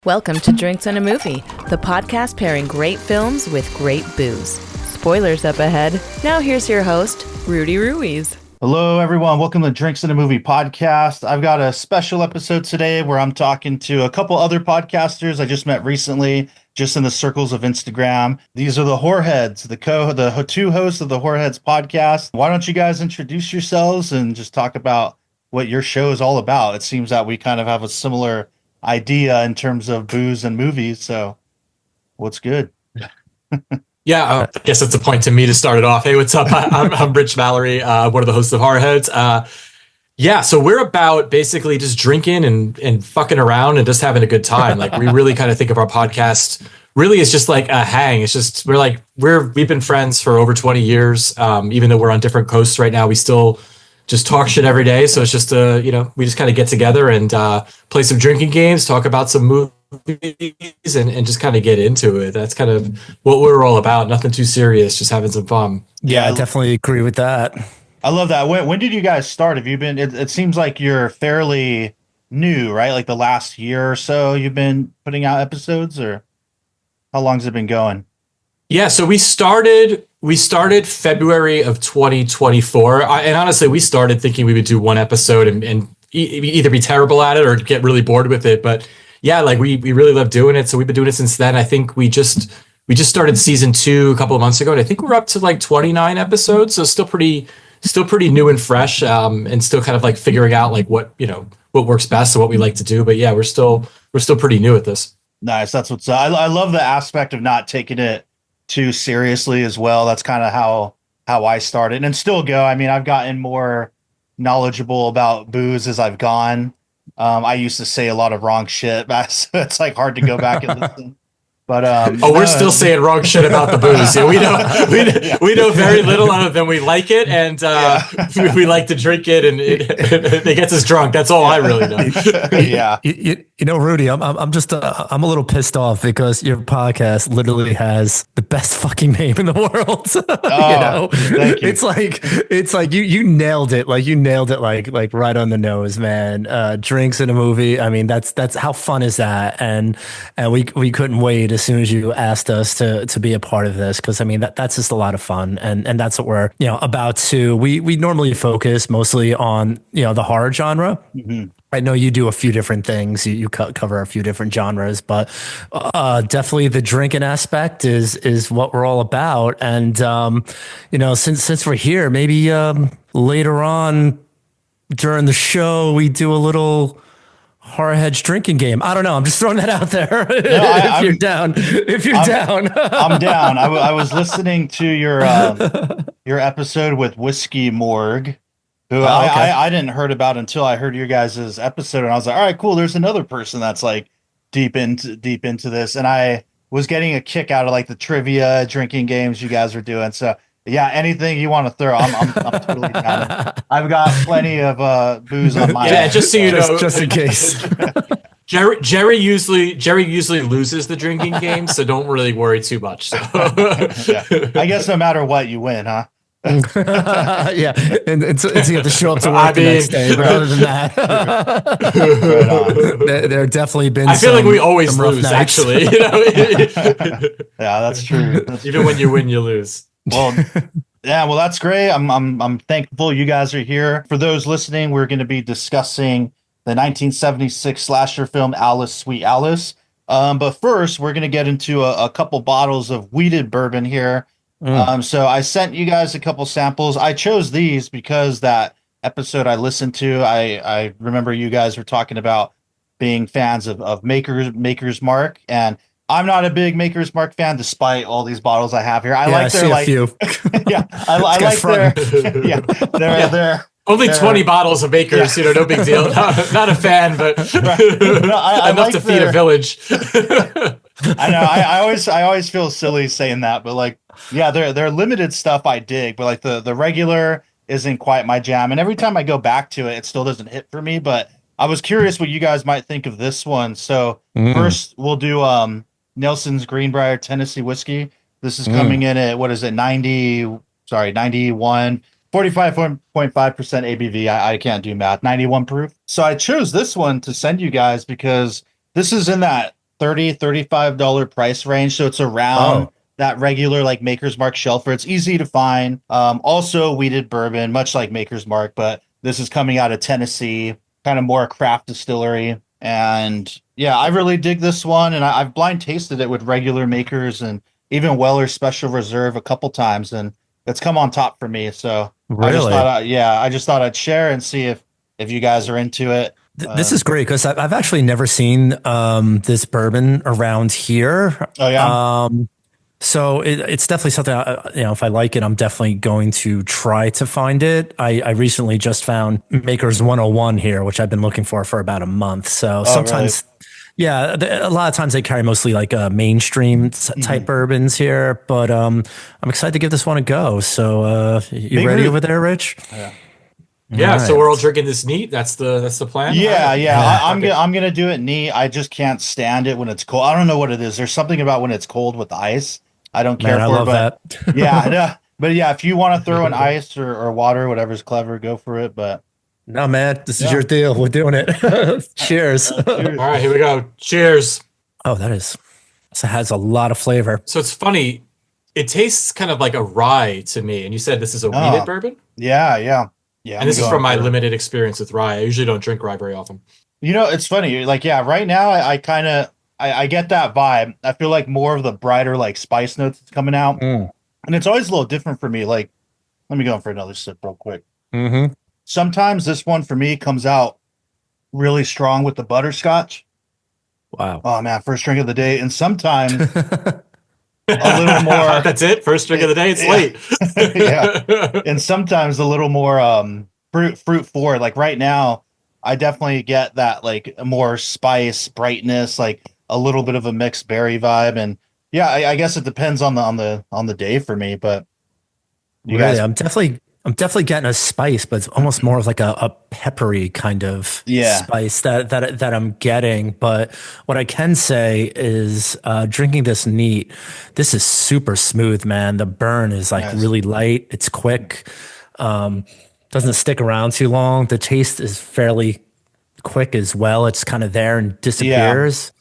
Welcome to Drinks and a Movie, the podcast pairing great films with great booze. Spoilers up ahead. Now here's your host, Rudy Ruiz. Hello, everyone. Welcome to Drinks and a Movie podcast. I've got a special episode today where I'm talking to a couple other podcasters I just met recently, just in the circles of Instagram. These are the Whoreheads, the two hosts of the Whoreheads podcast. Why don't you guys introduce yourselves and just talk about what your show is all about? It seems that we kind of have a similar idea in terms of booze and movies. So what's good? I guess it's a point to me to start it off. Hey, what's up? I'm Rich Mallory, one of the hosts of Horrorheads. So we're about basically just drinking and fucking around and just having a good time. Like, we really kind of think of our podcast really as just like a hang. It's just, we've been friends for over 20 years. Even though we're on different coasts right now, we still just talk shit every day. So it's just, we just kind of get together and play some drinking games, talk about some movies and just kind of get into it. That's kind of what we're all about. Nothing too serious, just having some fun. Yeah, I definitely agree with that. I love that. When did you guys start? Have you been, it seems like you're fairly new, right? Like the last year or so you've been putting out episodes, or how long's it been going? Yeah, so we started February of 2024. And honestly, we started thinking we would do one episode and either be terrible at it or get really bored with it. But yeah, like we really love doing it. So we've been doing it since then. I think we just started season 2 a couple of months ago, and I think we're up to like 29 episodes. So still pretty new and fresh, and still kind of like figuring out like what works best and what we like to do. But yeah, we're still pretty new at this. Nice. That's what's I love the aspect of not taking it too seriously as well. That's kind of how I started and still go. I mean, I've gotten more knowledgeable about booze as I've gone. I used to say a lot of wrong shit, but so it's like hard to go back and listen. But we're still saying wrong shit about the booze. Yeah, we know very little other than we like it, and we like to drink it, and it gets us drunk. That's all I really know. Yeah. Rudy, I'm a little pissed off because your podcast literally has the best fucking name in the world. Thank you. It's like you nailed it. Like you nailed it. Like right on the nose, man. Drinks in a Movie. I mean, that's how fun is that? And we couldn't wait as soon as you asked us to be a part of this, because I mean that's just a lot of fun, and that's what we're about to. We normally focus mostly on the horror genre. Mm-hmm. I know you do a few different things. You cover a few different genres, but definitely the drinking aspect is what we're all about. And since we're here, maybe later on during the show we do a little Horrorheads drinking game. I don't know. I'm just throwing that out there. If you're down, I'm down. I was listening to your episode with Whiskey Morgue, who I didn't heard about until I heard your guys' episode, and I was like, all right, cool. There's another person that's like deep into this, and I was getting a kick out of like the trivia drinking games you guys are doing. So yeah, anything you want to throw, I'm totally down. I've got plenty of booze on my end. Just so you know, just in case. Jerry usually loses the drinking game, so don't really worry too much. So. Yeah. I guess no matter what, you win, huh? Yeah, and so you have to show up to work the next day. But other than that, there definitely been. I feel like we always lose, actually. Yeah, that's true. Even when you win, you lose. Well, yeah, well, that's great. I'm thankful you guys are here. For those listening, we're going to be discussing the 1976 slasher film Alice, Sweet Alice. But first, we're going to get into a couple bottles of wheated bourbon here. So I sent you guys a couple samples. I chose these because that episode I listened to, I remember you guys were talking about being fans of Maker's Mark, and I'm not a big Maker's Mark fan, despite all these bottals I have here. I like their like, few. Yeah, I like their, yeah, they're only 20 bottles of Maker's, no big deal. Not a fan, but enough like to feed a village. I know. I always feel silly saying that, but like, yeah, they're limited stuff I dig, but like the regular isn't quite my jam. And every time I go back to it, it still doesn't hit for me. But I was curious what you guys might think of this one. So first we'll do Nelson's Greenbrier Tennessee whiskey. This is coming in at, what is it, 91, 45.5% ABV. I can't do math. 91 proof. So I chose this one to send you guys because this is in that $30 $35 price range, so it's around that regular like Maker's Mark shelfer. It's easy to find. Also weeded bourbon, much like Maker's Mark, but this is coming out of Tennessee, kind of more craft distillery. And yeah, I really dig this one, and I've blind tasted it with regular Makers and even Weller Special Reserve a couple times, and it's come on top for me. So Really? I just thought I'd share and see if you guys are into it. This is great because I've actually never seen this bourbon around here. Oh yeah. So it's definitely something, if I like it, I'm definitely going to try to find it. I recently just found Maker's 101 here, which I've been looking for about a month. So sometimes, yeah, a lot of times they carry mostly like mainstream type bourbons here, but I'm excited to give this one a go. So you ready over there, Rich? Yeah. All So right. we're all drinking this neat. That's the plan. Yeah. I'm gonna do it neat. I just can't stand it when it's cold. I don't know what it is. There's something about when it's cold with ice. I don't care Man, for I love it, that. but yeah, but yeah, if you want to throw in ice or water, whatever's clever, go for it. But No, man, this is your deal. We're doing it. Cheers. All right, here we go. Cheers. Oh, this has a lot of flavor. So it's funny. It tastes kind of like a rye to me. And you said this is a weeded bourbon? yeah. And this is from my limited experience with rye. I usually don't drink rye very often. It's funny. Like, yeah, right now I get that vibe. I feel like more of the brighter like spice notes that's coming out, and it's always a little different for me. Like, let me go in for another sip real quick. Mm-hmm. Sometimes this one for me comes out really strong with the butterscotch. Wow. Oh man, first drink of the day, and sometimes a little more. That's it. First drink of the day. It's late. Yeah, and sometimes a little more fruit forward. Like right now, I definitely get that like more spice, brightness, like a little bit of a mixed berry vibe, and yeah, I guess it depends on the day for me. But you Really, guys, I'm definitely getting a spice, but it's almost more of like a peppery kind of spice that I'm getting. But what I can say is drinking this neat, this is super smooth, man. The burn is like really light. It's quick. Doesn't stick around too long. The taste is fairly quick as well. It's kind of there and disappears.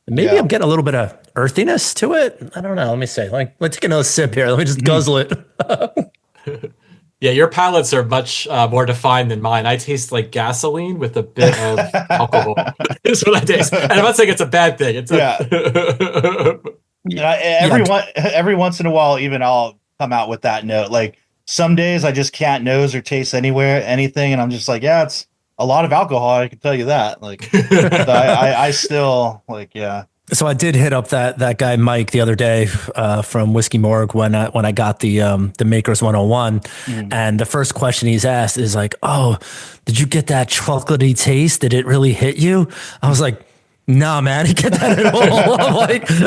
Maybe I'm getting a little bit of earthiness to it. I don't know. Let me say, let's take another sip here. Let me just guzzle it. Yeah, your palates are much more defined than mine. I taste like gasoline with a bit of alcohol. Is what I taste. And I'm not saying it's a bad thing. It's every once in a while, even I'll come out with that note. Like some days I just can't nose or taste anything, and I'm just like, yeah, it's a lot of alcohol. I can tell you that. Like, I still like, yeah. So I did hit up that guy Mike the other day from Whiskey Morgue when I got the Makers 101, and the first question he's asked is like, "Oh, did you get that chocolatey taste? Did it really hit you?" I was like, "Nah, man, I didn't get that at all."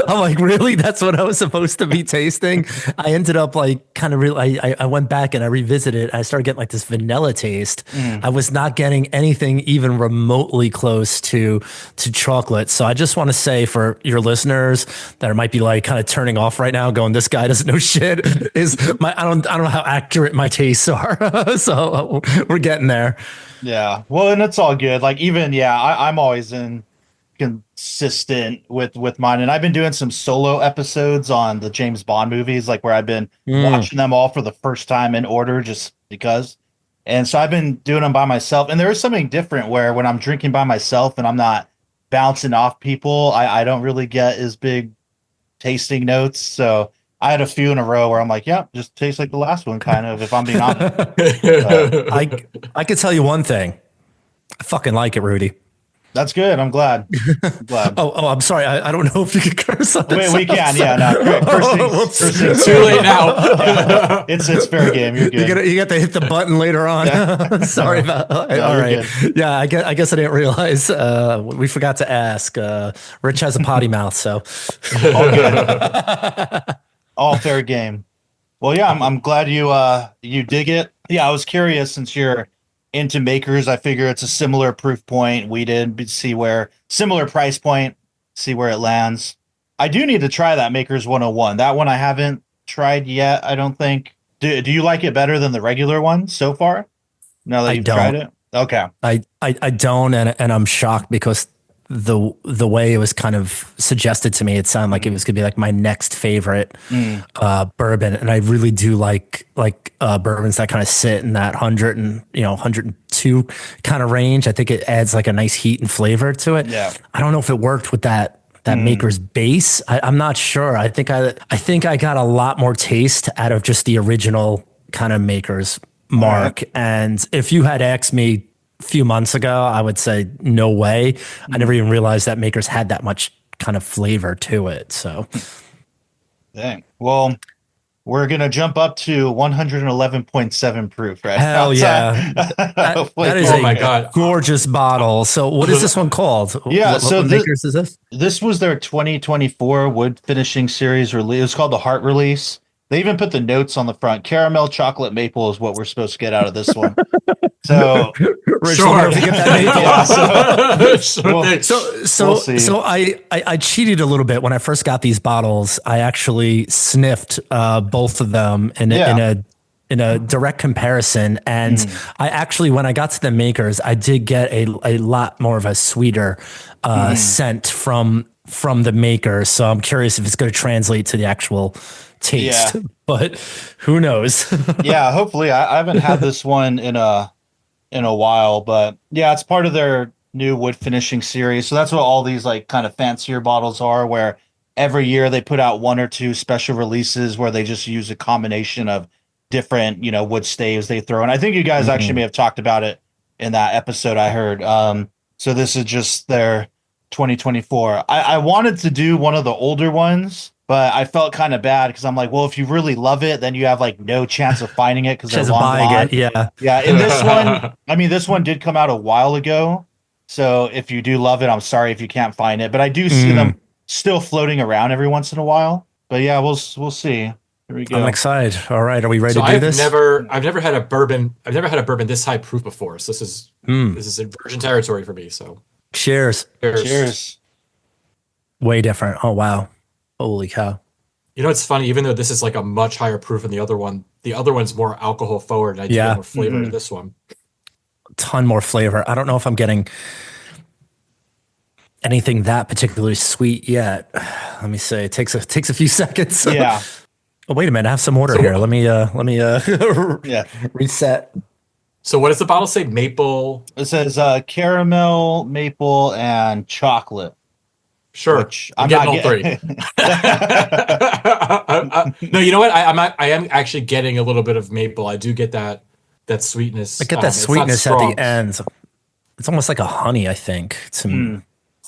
I'm like, really? That's what I was supposed to be tasting? I ended up like kind of really. I went back and I revisited. I started getting like this vanilla taste. I was not getting anything even remotely close to chocolate. So I just want to say for your listeners that might be like kind of turning off right now, going, "This guy doesn't know shit." I don't know how accurate my tastes are. So we're getting there. Yeah. Well, and it's all good. Like even I'm always consistent with mine, and I've been doing some solo episodes on the James Bond movies, like where I've been watching them all for the first time in order just because. And so I've been doing them by myself, and there is something different where when I'm drinking by myself and I'm not bouncing off people, I don't really get as big tasting notes. So I had a few in a row where I'm like, yeah, just tastes like the last one, kind of, if I'm being honest. I could tell you one thing. I fucking like it, Rudy. That's good. I'm glad. Oh, I'm sorry. I don't know if you can curse on this. We can. Yeah, no. Cursing's too late now. It's fair game. You're good. You got to hit the button later on. Sorry about. All right. Good. Yeah, I guess I didn't realize. We forgot to ask. Rich has a potty mouth, so all good. All fair game. Well, yeah, I'm glad you dig it. Yeah, I was curious since you're into Makers. I figure it's a similar proof point. We did see where similar price point, see where it lands. I do need to try that Makers 101. That one I haven't tried yet, I don't think. Do you like it better than the regular one so far? Now that you've tried it? Okay. I don't, and I'm shocked because the way it was kind of suggested to me, it sounded like it was gonna be like my next favorite bourbon, and I really do like bourbons that kind of sit in that 102 kind of range. I think it adds like a nice heat and flavor to it. Yeah. I don't know if it worked with that Maker's base. I'm not sure. I think I got a lot more taste out of just the original kind of Maker's mark. Right. And if you had asked me a few months ago, I would say no way. I never even realized that Maker's had that much kind of flavor to it. So, Dang. Well, we're gonna jump up to 111.7 proof, right? hell yeah, that is Oh a my God. gorgeous bottle. So, what is this one called? Yeah, what Maker's is this? This was their 2024 wood finishing series release. It was called the Heart Release. They even put the notes on the front. Caramel, chocolate, maple is what we're supposed to get out of this one. So, Rich, Sure. let me get that maple. yeah, Sure thing. We'll see. So I cheated a little bit when I first got these bottles. I actually sniffed both of them in a direct comparison, and I actually, when I got to the Makers, I did get a lot more of a sweeter scent from the Maker. So I'm curious if it's going to translate to the actual taste, Yeah. but who knows? yeah, hopefully I haven't had this one in a while, but yeah, it's part of their new wood finishing series. So that's what all these like kind of fancier bottles are, where every year they put out one or two special releases where they just use a combination of different, wood staves they throw. And I think you guys actually may have talked about it in that episode I heard. So this is just their 2024. I wanted to do one of the older ones, but I felt kind of bad because I'm like, well, if you really love it, then you have like no chance of finding it because they're Just long buying gone. it, yeah. Yeah, in this one, I mean, this one did come out a while ago. So if you do love it, I'm sorry if you can't find it, but I do see them still floating around every once in a while. But yeah, we'll see. Here we go. I'm excited. All right, are we ready So to do I've this? never had a bourbon. I've never had a bourbon this high proof before. So this is virgin territory for me. So Cheers. Cheers. Way different. Oh wow. Holy cow. You know, it's funny, even though this is like a much higher proof than the other one's more alcohol forward, and I do get more flavor in this one. Ton more flavor. I don't know if I'm getting anything that particularly sweet yet. Let me say it takes a few seconds. Yeah. Oh, wait a minute. I have some order here. Let me Yeah. reset. So what does the bottle say? Maple. It says caramel, maple, and chocolate. Sure, Which I'm getting all three. No, you know what? I am actually getting a little bit of maple. I do get that sweetness. I get that It's not sweetness at strong. the end. It's almost like a honey, I think, to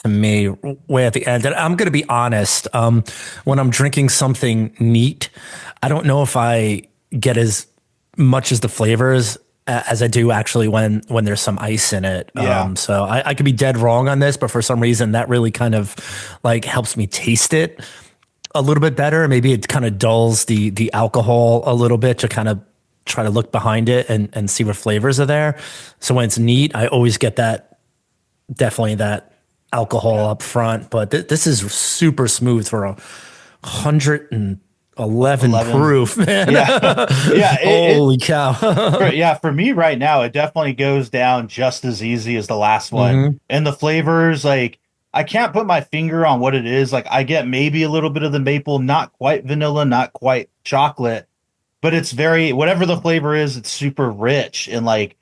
me, way at the end. And I'm going to be honest. When I'm drinking something neat, I don't know if I get as much as the flavors as I do actually when there's some ice in it. Yeah. So I could be dead wrong on this, but for some reason that really kind of like helps me taste it a little bit better. Maybe it kind of dulls the alcohol a little bit to kind of try to look behind it and see what flavors are there. So when it's neat, I always get definitely that alcohol up front, but this is super smooth for 111 proof, man. Yeah. Holy cow. For me right now, it definitely goes down just as easy as the last one. And the flavors, like, I can't put my finger on what it is. Like, I get maybe a little bit of the maple, not quite vanilla, not quite chocolate, but it's whatever the flavor is, it's super rich and like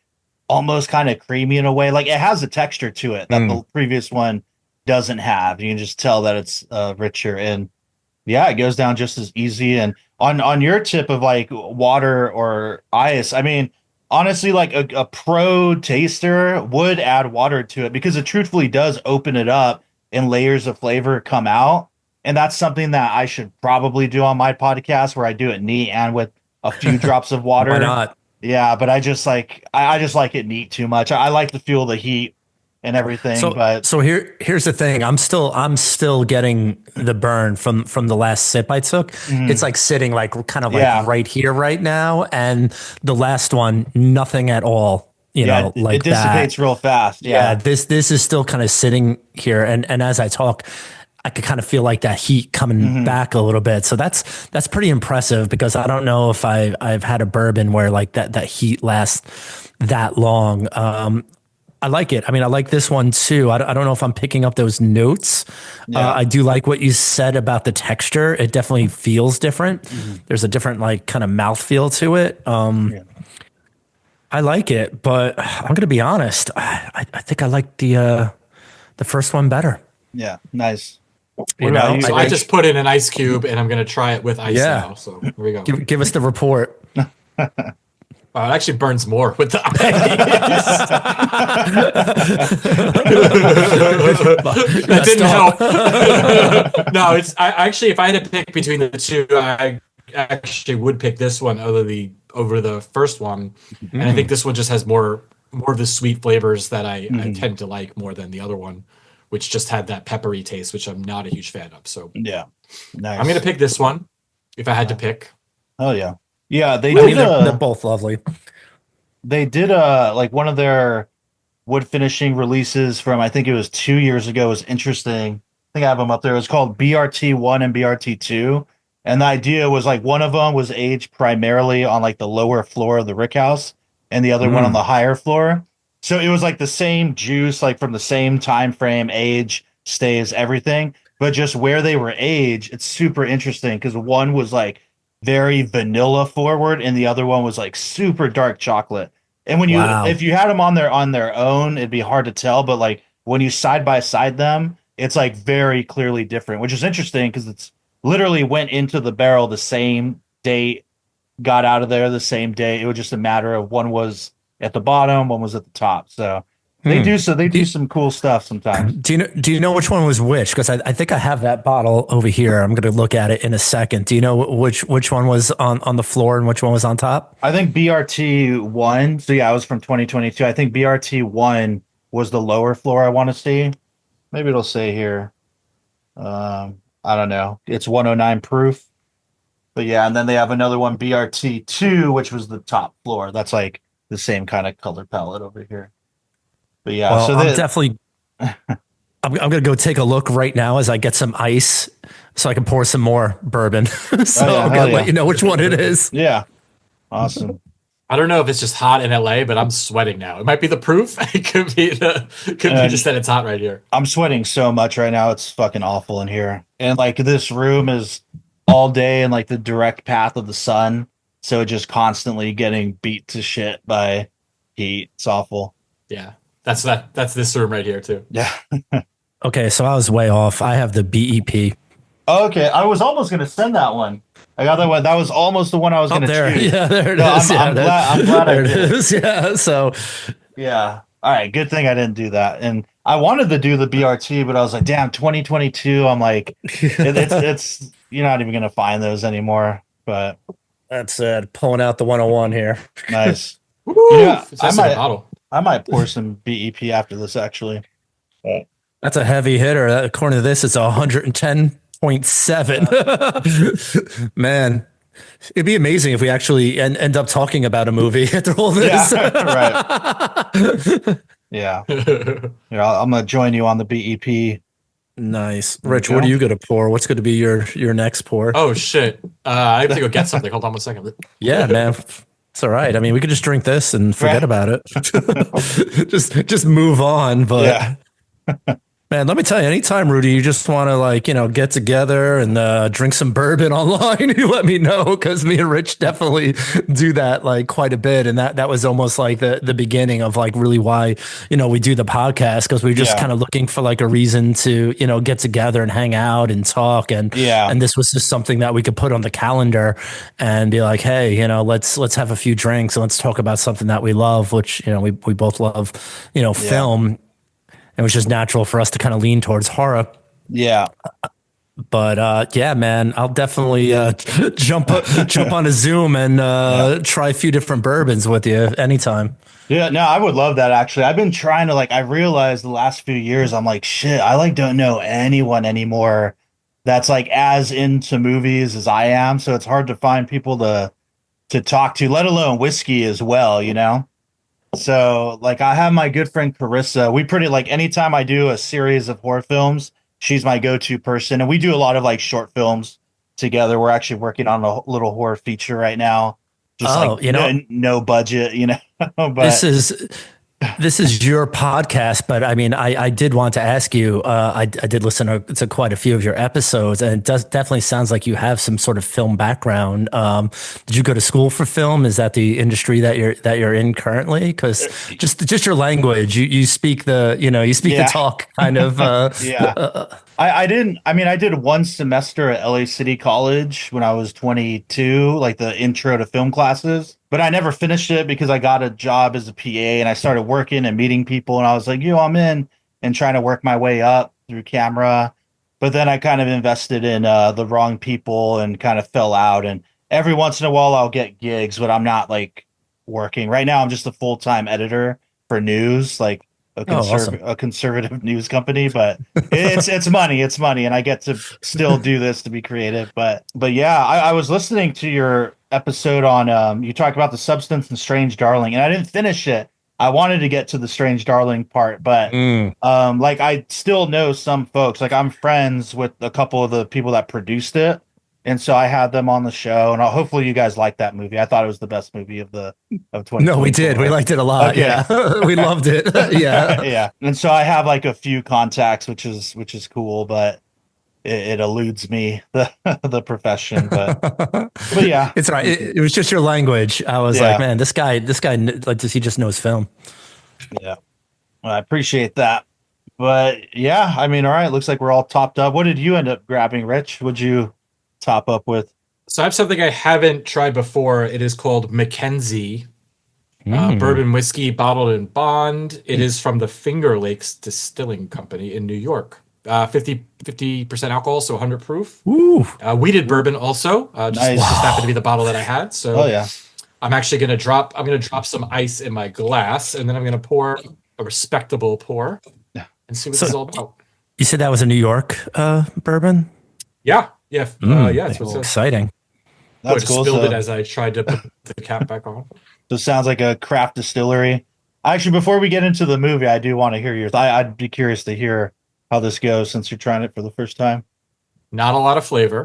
almost kind of creamy in a way. Like, it has a texture to it that the previous one doesn't have. You can just tell that it's richer, and yeah, it goes down just as easy. And on your tip of like water or ice, I mean, honestly, like a pro taster would add water to it because it truthfully does open it up and layers of flavor come out. And that's something that I should probably do on my podcast, where I do it neat and with a few drops of water. Why not? Yeah, but I just like it neat too much. I like to feel the heat and everything. So here's the thing. I'm still getting the burn from the last sip I took. It's like sitting like kind of like right here right now, and the last one, nothing at all. You know, like it dissipates real fast. Yeah. This is still kind of sitting here, and as I talk, I could kind of feel like that heat coming back a little bit. So that's pretty impressive, because I don't know if I've had a bourbon where like that heat lasts that long. I like it. I mean, I like this one too. I don't know if I'm picking up those notes. Yeah. I do like what you said about the texture. It definitely feels different. There's a different like kind of mouthfeel to it. Yeah. I like it, but I'm going to be honest. I think I like the first one better. Yeah. Nice. You What know, about you, So I Rich? just put in an ice cube and I'm going to try it with ice Yeah. now. So here we go. give us the report. It actually burns more with the ice. That didn't help. No, it's actually, if I had to pick between the two, I actually would pick this one over the first one. And I think this one just has more of the sweet flavors that I tend to like more than the other one, which just had that peppery taste, which I'm not a huge fan of. So Yeah. Nice. I'm going to pick this one if I had to pick. Oh yeah. Yeah. They I mean, did. they're both lovely. They did like one of their wood finishing releases from, I think it was 2 years ago, was interesting. I think I have them up there. It was called BRT1 and BRT2. And the idea was like one of them was aged primarily on like the lower floor of the rick house and the other one on the higher floor. So it was like the same juice, like from the same time frame, age, stays, everything, but just where they were aged, it's super interesting because one was like very vanilla forward and the other one was like super dark chocolate. And when you Wow. if you had them on their own, it'd be hard to tell, but like when you side by side them, it's like very clearly different, which is interesting because it's literally went into the barrel the same date, got out of there the same day. It was just a matter of one was at the bottom, one was at the top. So they do some cool stuff sometimes. Do you know which one was which? Because I think I have that bottle over here. I'm going to look at it in a second. Do you know which one was on the floor and which one was on top? I think BRT1. So yeah, it was from 2022. I think BRT1 was the lower floor. I want to see. Maybe it'll say here. I don't know. It's 109 proof. But yeah, and then they have another one, BRT2, which was the top floor. That's like the same kind of color palette over here. But yeah, Well, so I'm definitely. I'm going to go take a look right now as I get some ice so I can pour some more bourbon. So yeah, I'm hell going to yeah. let you know which one it is. yeah, awesome. I don't know if it's just hot in LA, but I'm sweating now. It might be the proof. It could be just that it's hot right here. I'm sweating so much right now. It's fucking awful in here. And like this room is all day in like the direct path of the sun. So just constantly getting beat to shit by heat. It's awful. Yeah. That's this room right here too. Yeah. Okay, so I was way off. I have the BEP. Okay. I was almost going to send that one. I got that one. That was almost the one I was going to There, choose. yeah, there it No, is. I'm glad I there it did. is. Yeah, so Yeah. All right. Good thing I didn't do that. And I wanted to do the BRT, but I was like, damn, 2022. I'm like, it's you're not even going to find those anymore. But that's pulling out the 101 here. nice. Woo! Yeah, It's nice in a bottle. I might pour some BEP after this, actually. That's a heavy hitter. According to this, it's 110.7. Man, it'd be amazing if we actually end up talking about a movie after all this. Yeah, right. Yeah. Yeah, I'm going to join you on the BEP. Nice. Rich, what are you going to pour? What's going to be your next pour? Oh shit. I have to go get something. Hold on 1 second. Yeah, man. It's all right. I mean, we could just drink this and forget about it. just move on. But Yeah. man, let me tell you, anytime, Rudy, you just want to get together and drink some bourbon online, you let me know because me and Rich definitely do that quite a bit. And that was almost like the beginning of really why, we do the podcast because we're just kind of looking for a reason to, get together and hang out and talk. And this was just something that we could put on the calendar and be like, hey, let's have a few drinks and let's talk about something that we love, which, we both love, film. It was just natural for us to kind of lean towards horror. Yeah. But yeah, man, I'll definitely jump on a Zoom and try a few different bourbons with you anytime. Yeah, no, I would love that actually. I've been trying to I realized the last few years, I'm like, shit, I don't know anyone anymore that's as into movies as I am. So it's hard to find people to talk to, let alone whiskey as well, So I have my good friend Carissa. We pretty anytime I do a series of horror films, she's my go-to person. And we do a lot of short films together. We're actually working on a little horror feature right now. Just no budget, but this is this is your podcast, but I mean, I did want to ask you. I did listen to quite a few of your episodes, and it definitely sounds like you have some sort of film background. Did you go to school for film? Is that the industry that you're in currently? Because just your language, you speak the the talk kind of. I didn't. I mean, I did one semester at LA City College when I was 22, like the intro to film classes. But I never finished it because I got a job as a PA and I started working and meeting people. And I was like, I'm in and trying to work my way up through camera. But then I kind of invested in the wrong people and kind of fell out. And every once in a while I'll get gigs, but I'm not like working. Right now I'm just a full-time editor for news, like a conservative news company. But it's money. It's money. And I get to still do this to be creative. But yeah, I was listening to your episode on you talked about The Substance and Strange Darling, and I didn't finish it. I wanted to get to the Strange Darling part, but like I still know some folks. Like I'm friends with a couple of the people that produced it, and so I had them on the show. And hopefully you guys like that movie. I thought it was the best movie of 2020. No, we did. We liked it a lot. Okay. Yeah, we loved it. Yeah, yeah. And so I have like a few contacts, which is cool, but it eludes me the profession, but yeah, it's all right. It was just your language. I was like, man, this guy, like, he just knows film. Yeah, well, I appreciate that. But yeah, I mean, all right, looks like we're all topped up. What did you end up grabbing, Rich? What'd you top up with? So I have something I haven't tried before. It is called Mackenzie bourbon whiskey bottled in bond. It is from the Finger Lakes Distilling Company in New York. 50% alcohol, so 100 proof. Ooh. Weeded bourbon also. Just happened to be the bottle that I had. So I'm actually going to drop some ice in my glass, and then I'm going to pour a respectable pour and see what this is all about. You said that was a New York bourbon? Yeah. Yeah. It's exciting. That's cool. Spilled it as I tried to put the cap back on. So it sounds like a craft distillery. Actually, before we get into the movie, I do want to hear yours. I'd be curious to hear how this goes since you're trying it for the first time. Not a lot of flavor.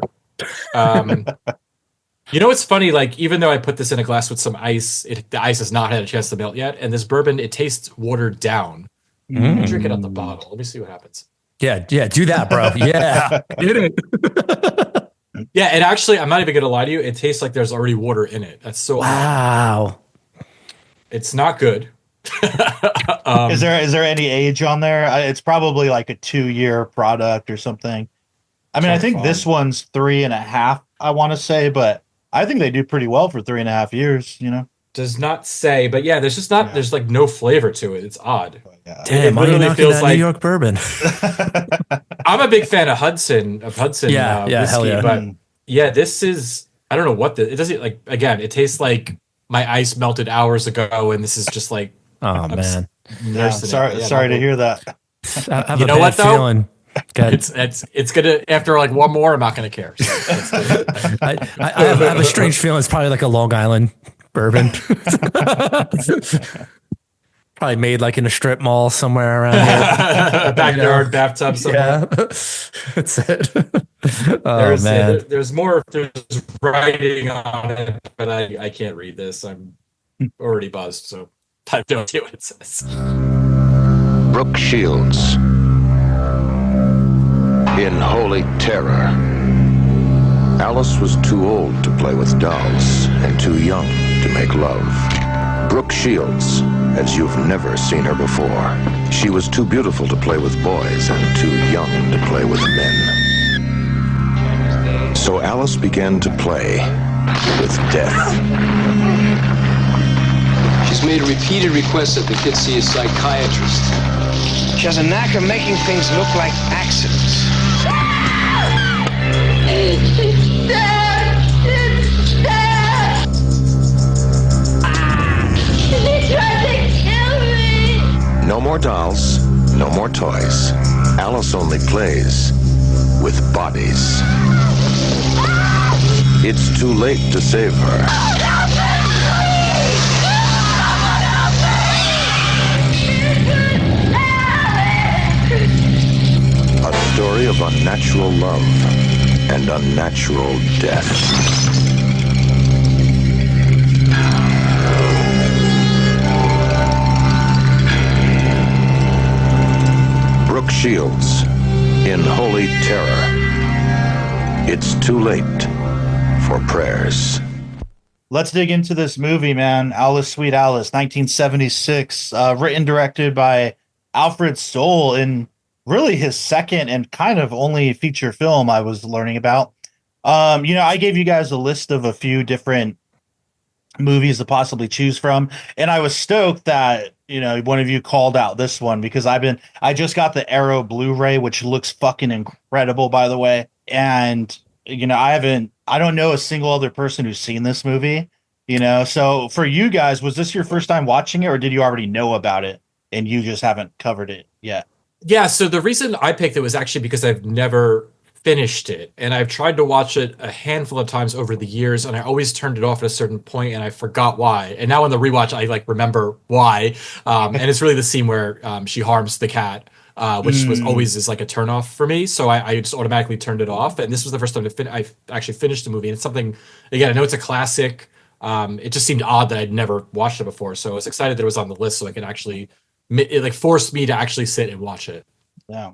It's funny, like even though I put this in a glass with some ice, the ice has not had a chance to melt yet, and this bourbon, it tastes watered down. I drink it out the bottle. Let me see what happens. Yeah, do that, bro. Yeah. Did it. Yeah, and actually, I'm not even gonna lie to you, it tastes like there's already water in it. That's so wow. It's not good. Is there any age on there? It's probably like a 2-year product or something. I mean, I think this one's 3.5, I want to say, but I think they do pretty well for 3.5 years, Does not say, but yeah, there's like no flavor to it. It's odd. Yeah. Damn, it literally feels like New York bourbon. I'm a big fan of Hudson whiskey, hell yeah. But yeah, this is, I don't know what it doesn't, like, again, it tastes like my ice melted hours ago, and this is just like, oh man, sorry to hear that. You know what though? Feeling. It's gonna, after like one more, I'm not gonna care. So I have a strange feeling. It's probably like a Long Island bourbon. Probably made like in a strip mall somewhere around here. A backyard bathtub somewhere. Yeah. That's it. Man. There's writing on it, but I can't read this. I'm already buzzed, so I have no idea what it says. Brooke Shields in Holy Terror. Alice was too old to play with dolls and too young to make love. Brooke Shields, as you've never seen her before. She was too beautiful to play with boys and too young to play with men. So Alice began to play with death. She's made repeated requests that the kid see a psychiatrist. She has a knack of making things look like accidents. It's dead! It's dead! He tried to kill me! No more dolls, no more toys. Alice only plays with bodies. It's too late to save her. A story of unnatural love and unnatural death. Shields in Holy Terror. It's too late for prayers. Let's dig into this movie, man. Alice, Sweet Alice, 1976, written, directed by Alfred Stoll, in really his second and kind of only feature film I was learning about. I gave you guys a list of a few different movies to possibly choose from, and I was stoked that one of you called out this one, because I just got the Arrow Blu-ray, which looks fucking incredible, by the way. And I don't know a single other person who's seen this movie, so for you guys, was this your first time watching it, or did you already know about it and you just haven't covered it yet? Yeah, so the reason I picked it was actually because I've never finished it, and I've tried to watch it a handful of times over the years, and I always turned it off at a certain point, and I forgot why. And now on the rewatch, I remember why. And it's really the scene where she harms the cat, which was always is like a turnoff for me. So I just automatically turned it off. And this was the first time I actually finished the movie. And it's something, again, I know it's a classic. It just seemed odd that I'd never watched it before. So I was excited that it was on the list, so I could actually, it forced me to actually sit and watch it. Yeah.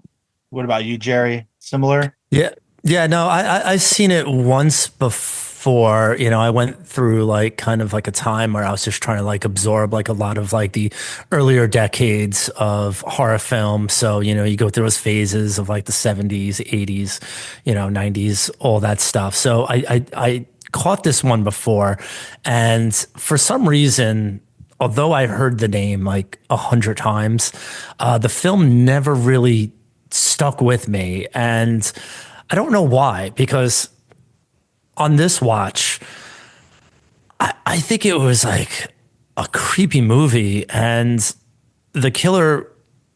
What about you, Jerry? Similar? Yeah, no, I've seen it once before. I went through kind of a time where I was just trying to absorb a lot of the earlier decades of horror film. So, you go through those phases of the 70s, 80s, 90s, all that stuff. So I caught this one before, and for some reason, although I heard the name 100 times, the film never really stuck with me. And I don't know why, because on this watch, I think it was a creepy movie, and the killer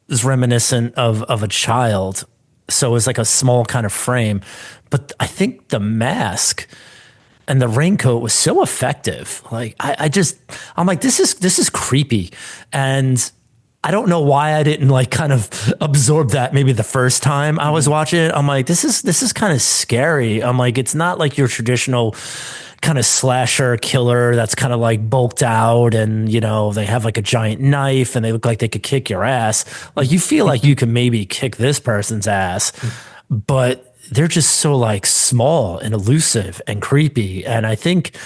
is reminiscent of a child. So it was a small kind of frame, but I think the mask and the raincoat was so effective. I'm like, this is creepy. And I don't know why I didn't kind of absorb that maybe the first time I was watching it. I'm like, this is kind of scary. I'm like, it's not your traditional kind of slasher killer that's kind of bulked out, and they have a giant knife and they look like they could kick your ass. You feel like you can maybe kick this person's ass, but they're just so small and elusive and creepy. And I think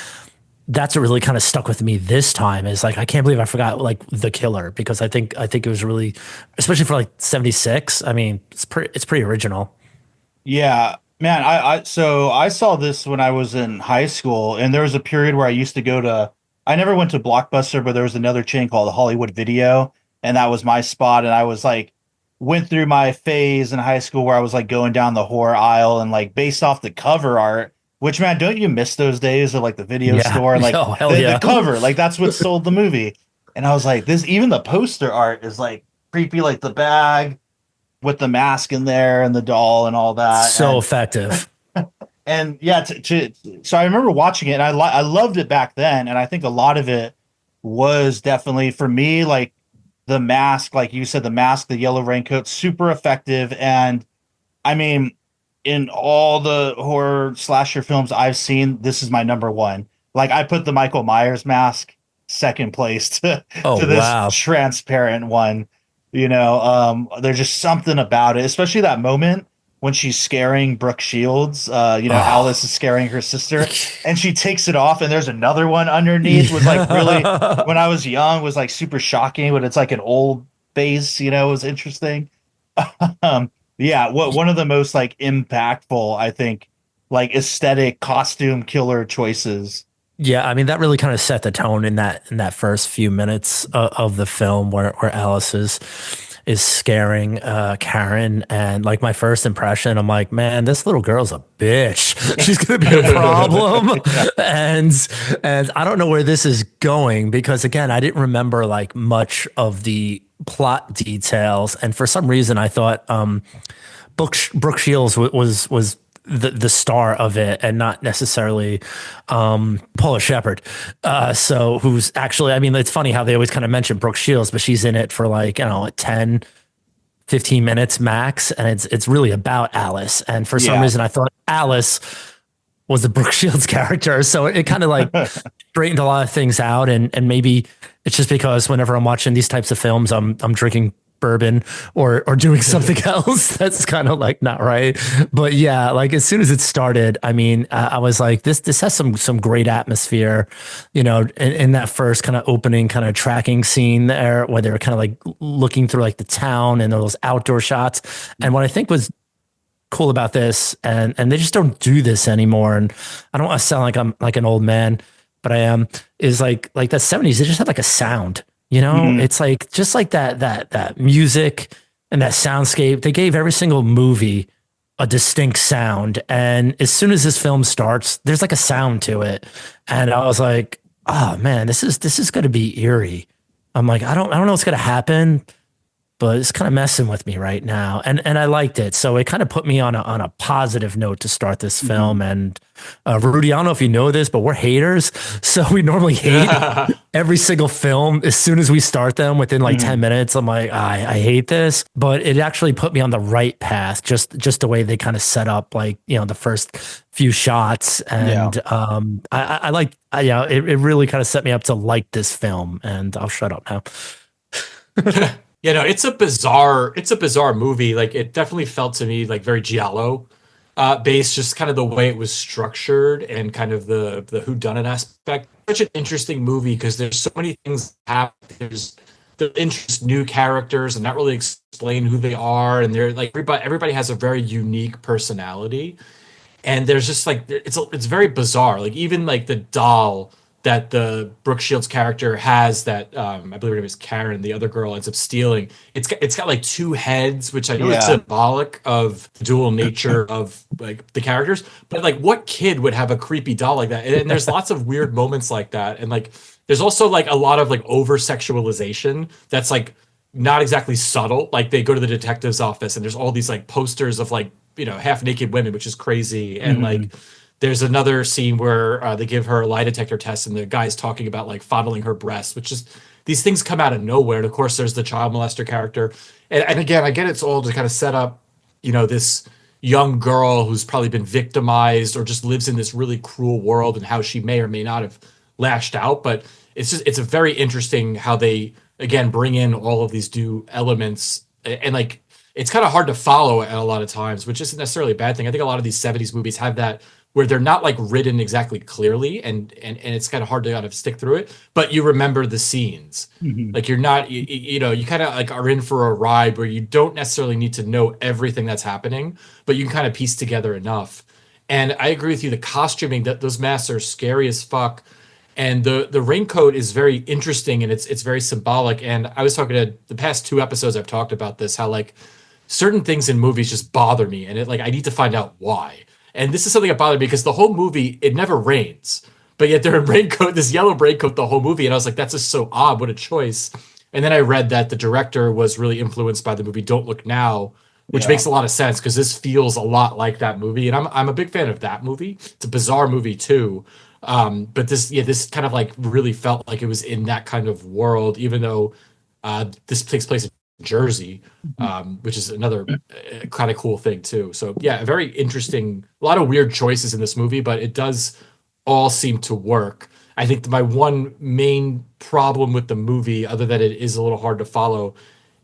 that's what really kind of stuck with me this time, is I can't believe I forgot the killer, because I think it was really, especially for 76. I mean, it's pretty original. Yeah, man. I saw this when I was in high school, and there was a period where I used to go to, I never went to Blockbuster, but there was another chain called Hollywood Video, and that was my spot. And I was went through my phase in high school where I was going down the horror aisle, and based off the cover art, which, man, don't you miss those days of the video store and the cover? That's what sold the movie. And I was like, this, even the poster art is creepy, the bag with the mask in there and the doll and all that. So effective. And yeah, so I remember watching it, and I loved it back then. And I think a lot of it was definitely, for me, the mask, like you said, the mask, the yellow raincoat, super effective. And I mean, in all the horror slasher films I've seen, this is my number one. I put the Michael Myers mask second place to this transparent one. There's just something about it, especially that moment when she's scaring Brooke Shields. Alice is scaring her sister, and she takes it off, and there's another one underneath. Was really, when I was young, was super shocking, but it's an old base. It was interesting. Yeah, one of the most impactful, I think, aesthetic costume killer choices. Yeah, I mean, that really kind of set the tone in that first few minutes of the film, where Alice is scaring Karen, and my first impression, I'm like, man, this little girl's a bitch. She's gonna be a problem. and I don't know where this is going, because again, I didn't remember much of the plot details, and for some reason I thought Brooke Shields was the star of it, and not necessarily Paula Shepherd. So who's actually, I mean, it's funny how they always kind of mention Brooke Shields, but she's in it for 10, 15 minutes max, and it's really about Alice. And for some reason I thought Alice was the Brooke Shields character. So it kind of straightened a lot of things out, and maybe it's just because whenever I'm watching these types of films, I'm drinking bourbon or doing something else that's kind of like not right. But yeah, like as soon as it started, I mean, I was like, this has some great atmosphere, you know, in that first kind of opening kind of tracking scene there where they were kind of like looking through like the town and those outdoor shots. And what I think was cool about this, and they just don't do this anymore. And I don't want to sound like I'm like an old man, but I am, is like the 70s, they just have like a sound. You know, it's like just like that music and that soundscape. They gave every single movie a distinct sound, and as soon as this film starts, there's like a sound to it, and I was like, oh man, this is going to be eerie. I'm like, I don't know what's going to happen, but it's kind of messing with me right now, and I liked it. So it kind of put me on a positive note to start this film. And Rudy, I don't know if you know this, but we're haters, so we normally hate every single film as soon as we start them. Within like 10 minutes, I'm like, I hate this. But it actually put me on the right path, just the way they kind of set up, like, you know, the first few shots, and I like, it really kind of set me up to like this film. And I'll shut up now. You know, it's a bizarre movie. Like, it definitely felt to me like very giallo based, just kind of the way it was structured and kind of the whodunit aspect. Such an interesting movie because there's so many things happen. There's the interest new characters and not really explain who they are, and they're like everybody has a very unique personality, and there's just like it's very bizarre. Like, even like the doll that the Brooke Shields character has, that I believe her name is Karen, the other girl ends up stealing. It's got like two heads, which I know is symbolic of the dual nature of like the characters. But like, what kid would have a creepy doll like that? And there's lots of weird moments like that. And like, there's also like a lot of like over sexualization that's like not exactly subtle. Like, they go to the detective's office and there's all these like posters of like, you know, half naked women, which is crazy. And like, there's another scene where they give her a lie detector test and the guy's talking about like fondling her breast, which is, these things come out of nowhere. And of course there's the child molester character. And again, I get it's all to kind of set up, you know, this young girl who's probably been victimized or just lives in this really cruel world and how she may or may not have lashed out. But it's a very interesting how they, again, bring in all of these new elements, and like, it's kind of hard to follow at a lot of times, which isn't necessarily a bad thing. I think a lot of these 70s movies have that, where they're not like written exactly clearly, and it's kind of hard to kind of stick through it, but you remember the scenes. Like, you're not, you know, you kind of like are in for a ride where you don't necessarily need to know everything that's happening, but you can kind of piece together enough. And I agree with you, the costuming, that those masks are scary as fuck. And the raincoat is very interesting, and it's very symbolic. And I was talking to the past 2 episodes, I've talked about this, how like certain things in movies just bother me, and it like, I need to find out why. And this is something that bothered me because the whole movie, it never rains, but yet they're in raincoat, this yellow raincoat the whole movie. And I was like, that's just so odd. What a choice. And then I read that the director was really influenced by the movie Don't Look Now, which makes a lot of sense because this feels a lot like that movie. And I'm a big fan of that movie. It's a bizarre movie too. But this kind of like really felt like it was in that kind of world, even though this takes place in Jersey, which is another kind of cool thing too. So yeah, very interesting, a lot of weird choices in this movie, but it does all seem to work. I think my one main problem with the movie, other than it is a little hard to follow,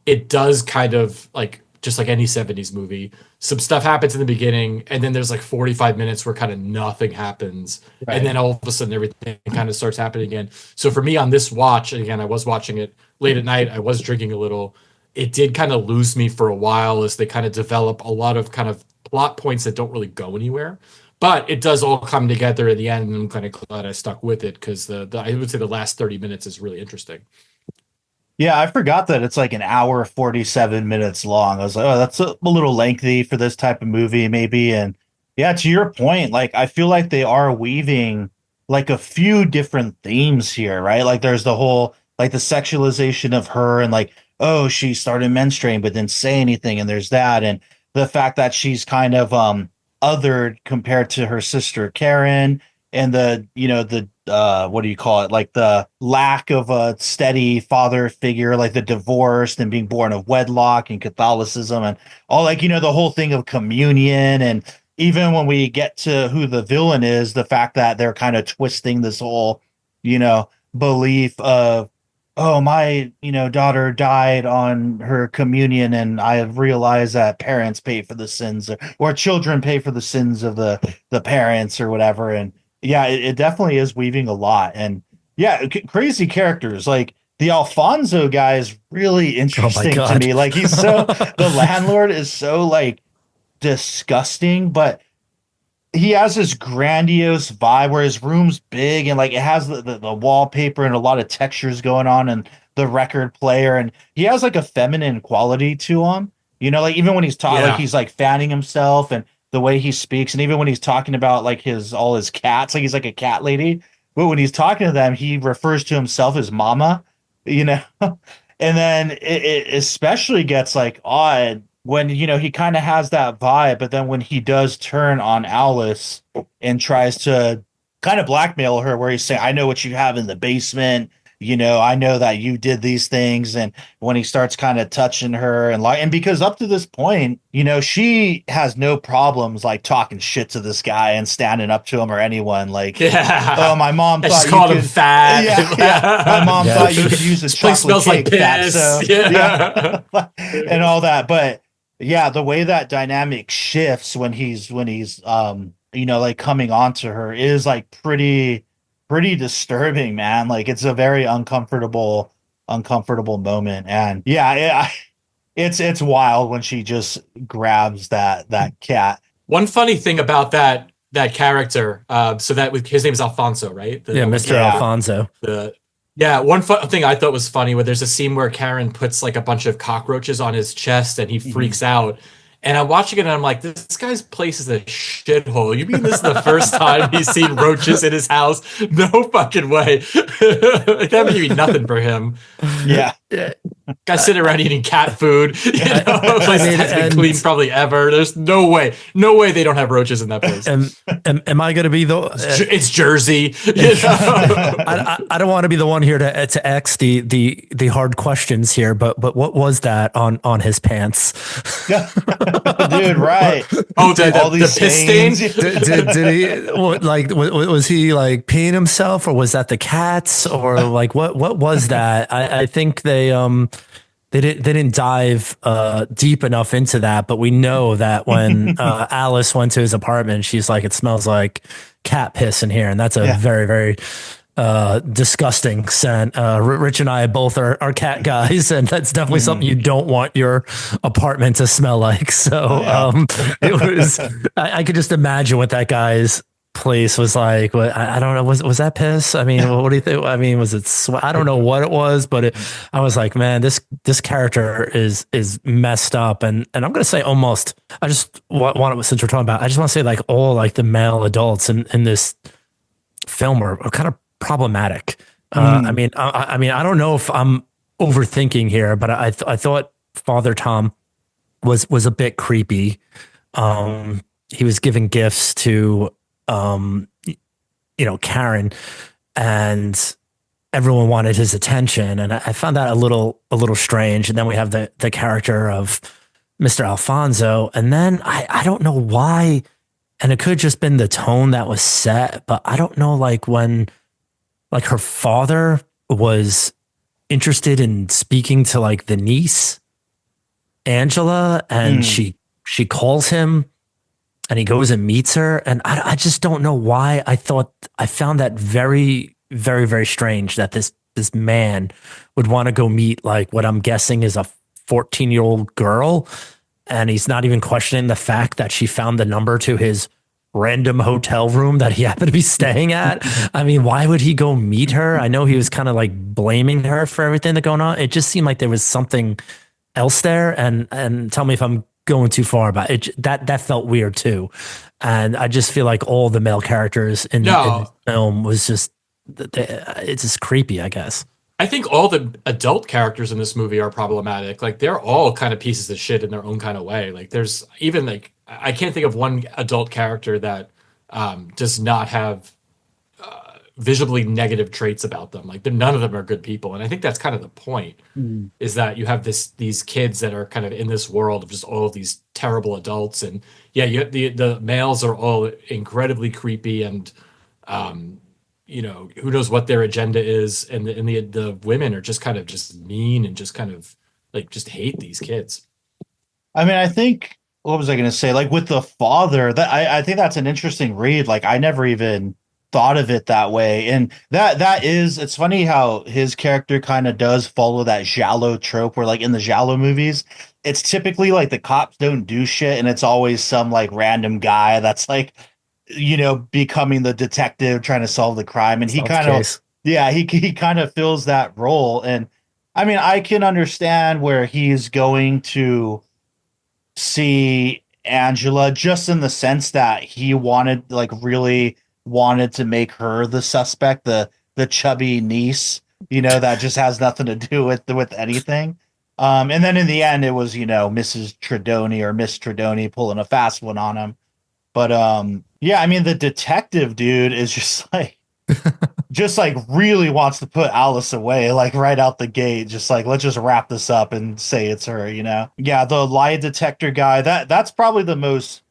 it does kind of like, just like any 70s movie, some stuff happens in the beginning, and then there's like 45 minutes where kind of nothing happens. Right. And then all of a sudden everything kind of starts happening again. So for me on this watch, and again, I was watching it late at night, I was drinking a little, it did kind of lose me for a while as they kind of develop a lot of kind of plot points that don't really go anywhere. But it does all come together in the end, and I'm kind of glad I stuck with it because I would say the last 30 minutes is really interesting. Yeah, I forgot that it's like an hour 47 minutes long. I was like, oh, that's a little lengthy for this type of movie, maybe. And yeah, to your point, like, I feel like they are weaving like a few different themes here, right? Like, there's the whole like the sexualization of her, and like, oh, she started menstruating but didn't say anything, and there's that, and the fact that she's kind of othered compared to her sister Karen, and the, you know, the what do you call it, like the lack of a steady father figure, like the divorce and being born of wedlock and Catholicism and all, like, you know, the whole thing of communion. And even when we get to who the villain is, the fact that they're kind of twisting this whole, you know, belief of oh, my, daughter died on her communion, and I have realized that parents pay for the sins, or children pay for the sins of the parents or whatever. And yeah, it definitely is weaving a lot. And yeah, crazy characters. Like the Alfonso guy is really Oh my interesting to God. me. Like the landlord is so like disgusting, but he has this grandiose vibe where his room's big and like it has the wallpaper and a lot of textures going on and the record player, and he has like a feminine quality to him. Like even when he's talking, like Yeah. he's like fanning himself, and the way he speaks, and even when he's talking about like all his cats, like he's like a cat lady. But when he's talking to them, he refers to himself as mama, you know. And then it especially gets like odd when he kind of has that vibe, but then when he does turn on Alice and tries to kind of blackmail her, where he's saying, I know what you have in the basement, I know that you did these things. And when he starts kind of touching her and like, and because up to this point, she has no problems like talking shit to this guy and standing up to him or anyone, like, Yeah. oh, my mom I thought just you called him could, fat. yeah. My mom Yeah. thought you could use a This place chocolate smells like cake, piss. fatso. Yeah. And all that. But yeah, the way that dynamic shifts when he's like coming onto her is like pretty disturbing, man. Like it's a very uncomfortable moment. And yeah, it's wild when she just grabs that cat. One funny thing about that character, so that with his name is Alfonso, right? Yeah, Mr. Yeah. Alfonso. One thing I thought was funny where there's a scene where Karen puts like a bunch of cockroaches on his chest and he freaks out. And I'm watching it and I'm like, this guy's place is a shithole. You mean this is the first time he's seen roaches in his house? No fucking way. That would be nothing for him. Yeah. Guys sitting around eating cat food. Place that has been and- clean probably ever. There's no way they don't have roaches in that place. Am I going to be the? It's Jersey. You know? I don't want to be the one here to X the hard questions here, but what was that on his pants? Dude, right. Oh, All the these piss stain? stains. Did he was he like peeing himself, or was that the cats, or like what was that? I think they didn't dive deep enough into that, but we know that when Alice went to his apartment, she's like, it smells like cat piss in here, and that's a very, very disgusting scent. Rich and I both are cat guys, and that's definitely something you don't want your apartment to smell like. So it was I could just imagine what that guy's place was like. What I don't know, was that piss? I mean, what do you think? I mean, was it I don't know what it was, but I was like, man, this character is messed up. And I'm gonna say almost, I just want to, since we're talking about, I just want to say like all like the male adults in this film are kind of problematic. I mean, I don't know if I'm overthinking here, but I thought Father Tom was a bit creepy. He was giving gifts to Karen, and everyone wanted his attention, and I found that a little strange. And then we have the character of Mr. Alfonso, and then I don't know why, and it could have just been the tone that was set, but I don't know, like when like her father was interested in speaking to like the niece Angela, and she calls him and he goes and meets her, and I just don't know why I found that very, very, very strange that this man would want to go meet like what I'm guessing is a 14-year-old girl, and he's not even questioning the fact that she found the number to his random hotel room that he happened to be staying at. I mean, why would he go meet her? I know he was kind of like blaming her for everything that's going on. It just seemed like there was something else there, and tell me if I'm going too far about it. That felt weird too. And I just feel like all the male characters in the film was just, it's just creepy, I guess. I think all the adult characters in this movie are problematic. Like they're all kind of pieces of shit in their own kind of way. Like there's even like, I can't think of one adult character that does not have visibly negative traits about them. Like none of them are good people. And I think that's kind of the point is that you have these kids that are kind of in this world of just all of these terrible adults. And yeah, the males are all incredibly creepy and who knows what their agenda is, and the women are just kind of just mean and just kind of like just hate these kids. I mean, I think, what was I going to say? Like with the father, that I think that's an interesting read. Like I never even thought of it that way. And that is, it's funny how his character kind of does follow that giallo trope where like in the giallo movies, it's typically like the cops don't do shit and it's always some like random guy that's like, becoming the detective trying to solve the crime. And he kind of, he kind of fills that role. And I mean, I can understand where he's going to see Angela just in the sense that he really wanted to make her the suspect, the chubby niece, that just has nothing to do with anything. And then in the end, it was, Mrs. Tredoni or Miss Tredoni pulling a fast one on him. But yeah, I mean, the detective dude is just like really wants to put Alice away, like right out the gate. Just like, let's just wrap this up and say it's her, Yeah, the lie detector guy, that's probably the most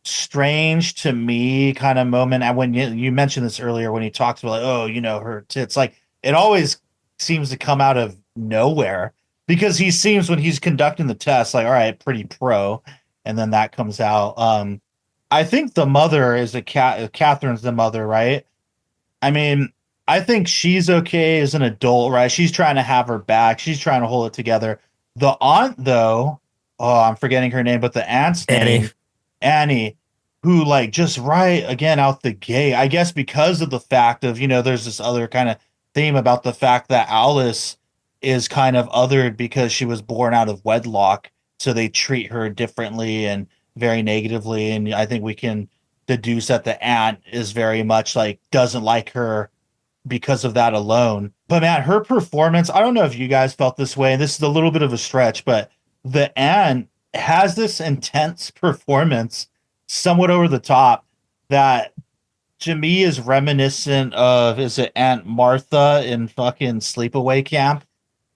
strange to me kind of moment. And when you mentioned this earlier, when he talks about like, her tits, like it always seems to come out of nowhere because he seems when he's conducting the test, like, all right, pretty pro. And then that comes out. I think the mother is Catherine's the mother, right? I mean, I think she's okay as an adult, right? She's trying to have her back. She's trying to hold it together. The aunt, though, I'm forgetting her name, but the aunt's name, Annie, who like just right again out the gate, I guess because of the fact of, there's this other kind of theme about the fact that Alice is kind of othered because she was born out of wedlock. So they treat her differently and very negatively. And I think we can deduce that the aunt is very much like doesn't like her because of that alone. But man, her performance, I don't know if you guys felt this way, and this is a little bit of a stretch, but the aunt has this intense performance, somewhat over the top, that to me is reminiscent of, is it Aunt Martha in fucking Sleepaway Camp?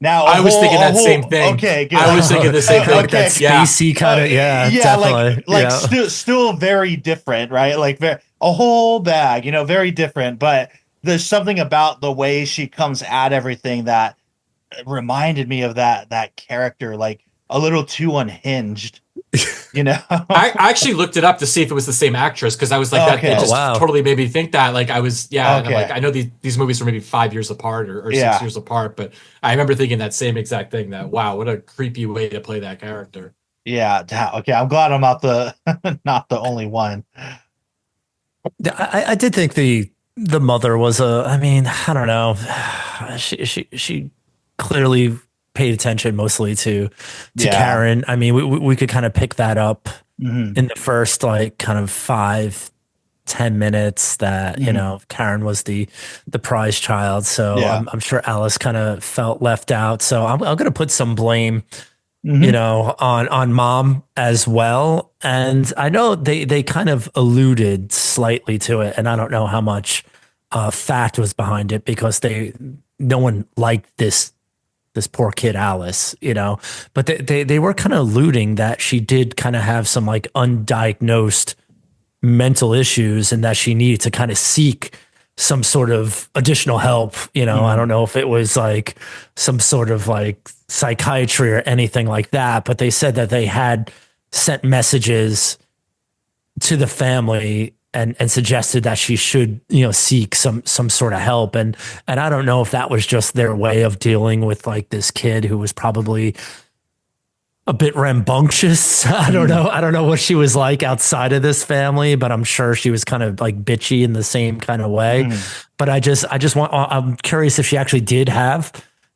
Now I was thinking that same thing. Okay, good. I was thinking the same thing. Okay. That spacey kind of, definitely. Like still very different, right? Like a whole bag, very different. But there's something about the way she comes at everything that reminded me of that character, like a little too unhinged. I actually looked it up to see if it was the same actress because I was like, that it just totally made me think that. Like I was, and I'm like, I know these movies were maybe 5 years apart or 6 years apart, but I remember thinking that same exact thing. That wow, what a creepy way to play that character. Yeah. Okay. I'm glad I'm not the not the only one. I did think the mother was I don't know. She clearly paid attention mostly to Karen. I mean, we could kind of pick that up in the first like kind of 5-10 minutes that Karen was the prize child. So I'm sure Alice kind of felt left out. So I'm going to put some blame, on mom as well. And I know they kind of alluded slightly to it, and I don't know how much fact was behind it because no one liked this poor kid Alice, but they were kind of alluding that she did kind of have some like undiagnosed mental issues and that she needed to kind of seek some sort of additional help. I don't know if it was like some sort of like psychiatry or anything like that, but they said that they had sent messages to the family and suggested that she should, seek some sort of help. And I don't know if that was just their way of dealing with like this kid who was probably a bit rambunctious. I don't know. I don't know what she was like outside of this family, but I'm sure she was kind of like bitchy in the same kind of way. But I'm curious if she actually did have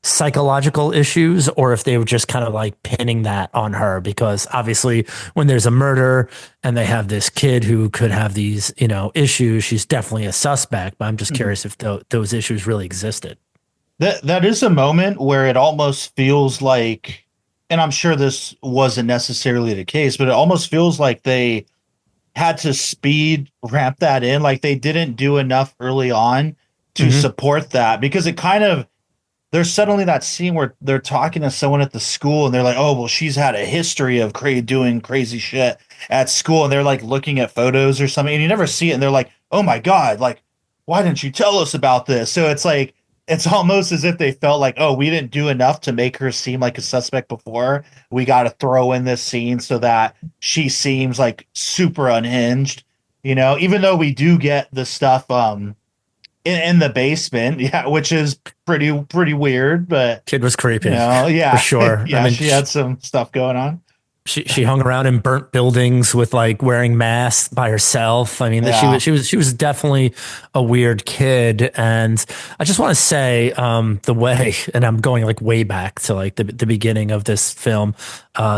psychological issues or if they were just kind of like pinning that on her, because obviously when there's a murder and they have this kid who could have these, issues, she's definitely a suspect, but I'm just curious if those issues really existed. That is a moment where it almost feels like, and I'm sure this wasn't necessarily the case, but it almost feels like they had to speed ramp that in. Like they didn't do enough early on to support that, because it kind of, there's suddenly that scene where they're talking to someone at the school and they're like, oh, well, she's had a history of doing crazy shit at school. And they're like looking at photos or something and you never see it. And they're like, oh my God, like why didn't you tell us about this? So it's like, it's almost as if they felt like, oh, we didn't do enough to make her seem like a suspect before. We got to throw in this scene so that she seems like super unhinged, even though we do get the stuff in the basement, yeah, which is pretty weird, but Kid was creepy, yeah, for sure. Yeah, I mean, she had some stuff going on. She hung around in burnt buildings with like wearing masks by herself. I mean, she was definitely a weird kid. And I just want to say the way, and I'm going like way back to like the beginning of this film,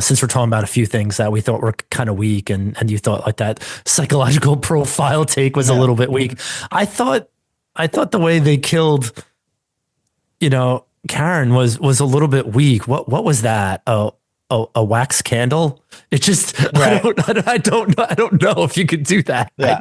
since we're talking about a few things that we thought were kind of weak, and you thought like that psychological profile take was a little bit weak. I thought the way they killed, Karen was a little bit weak. What was that? A wax candle? It just right. I don't know if you could do that. Yeah.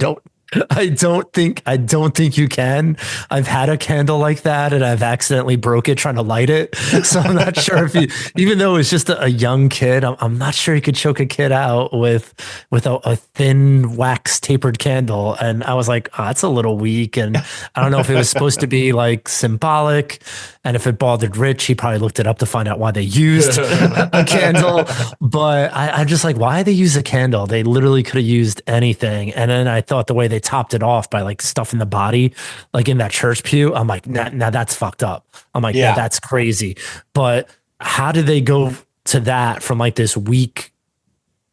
I don't think you can. I've had a candle like that and I've accidentally broke it trying to light it. So I'm not sure if even though it's just a young kid, I'm not sure you could choke a kid out with a thin wax tapered candle. And I was like, oh, that's a little weak. And I don't know if it was supposed to be like symbolic. And if it bothered Rich, he probably looked it up to find out why they used a candle. But I'm just like, why they use a candle? They literally could have used anything. And then I thought the way they topped it off by like stuffing the body, like in that church pew, I'm like, nah, that's fucked up. I'm like, yeah, that's crazy. But how did they go to that from like this weak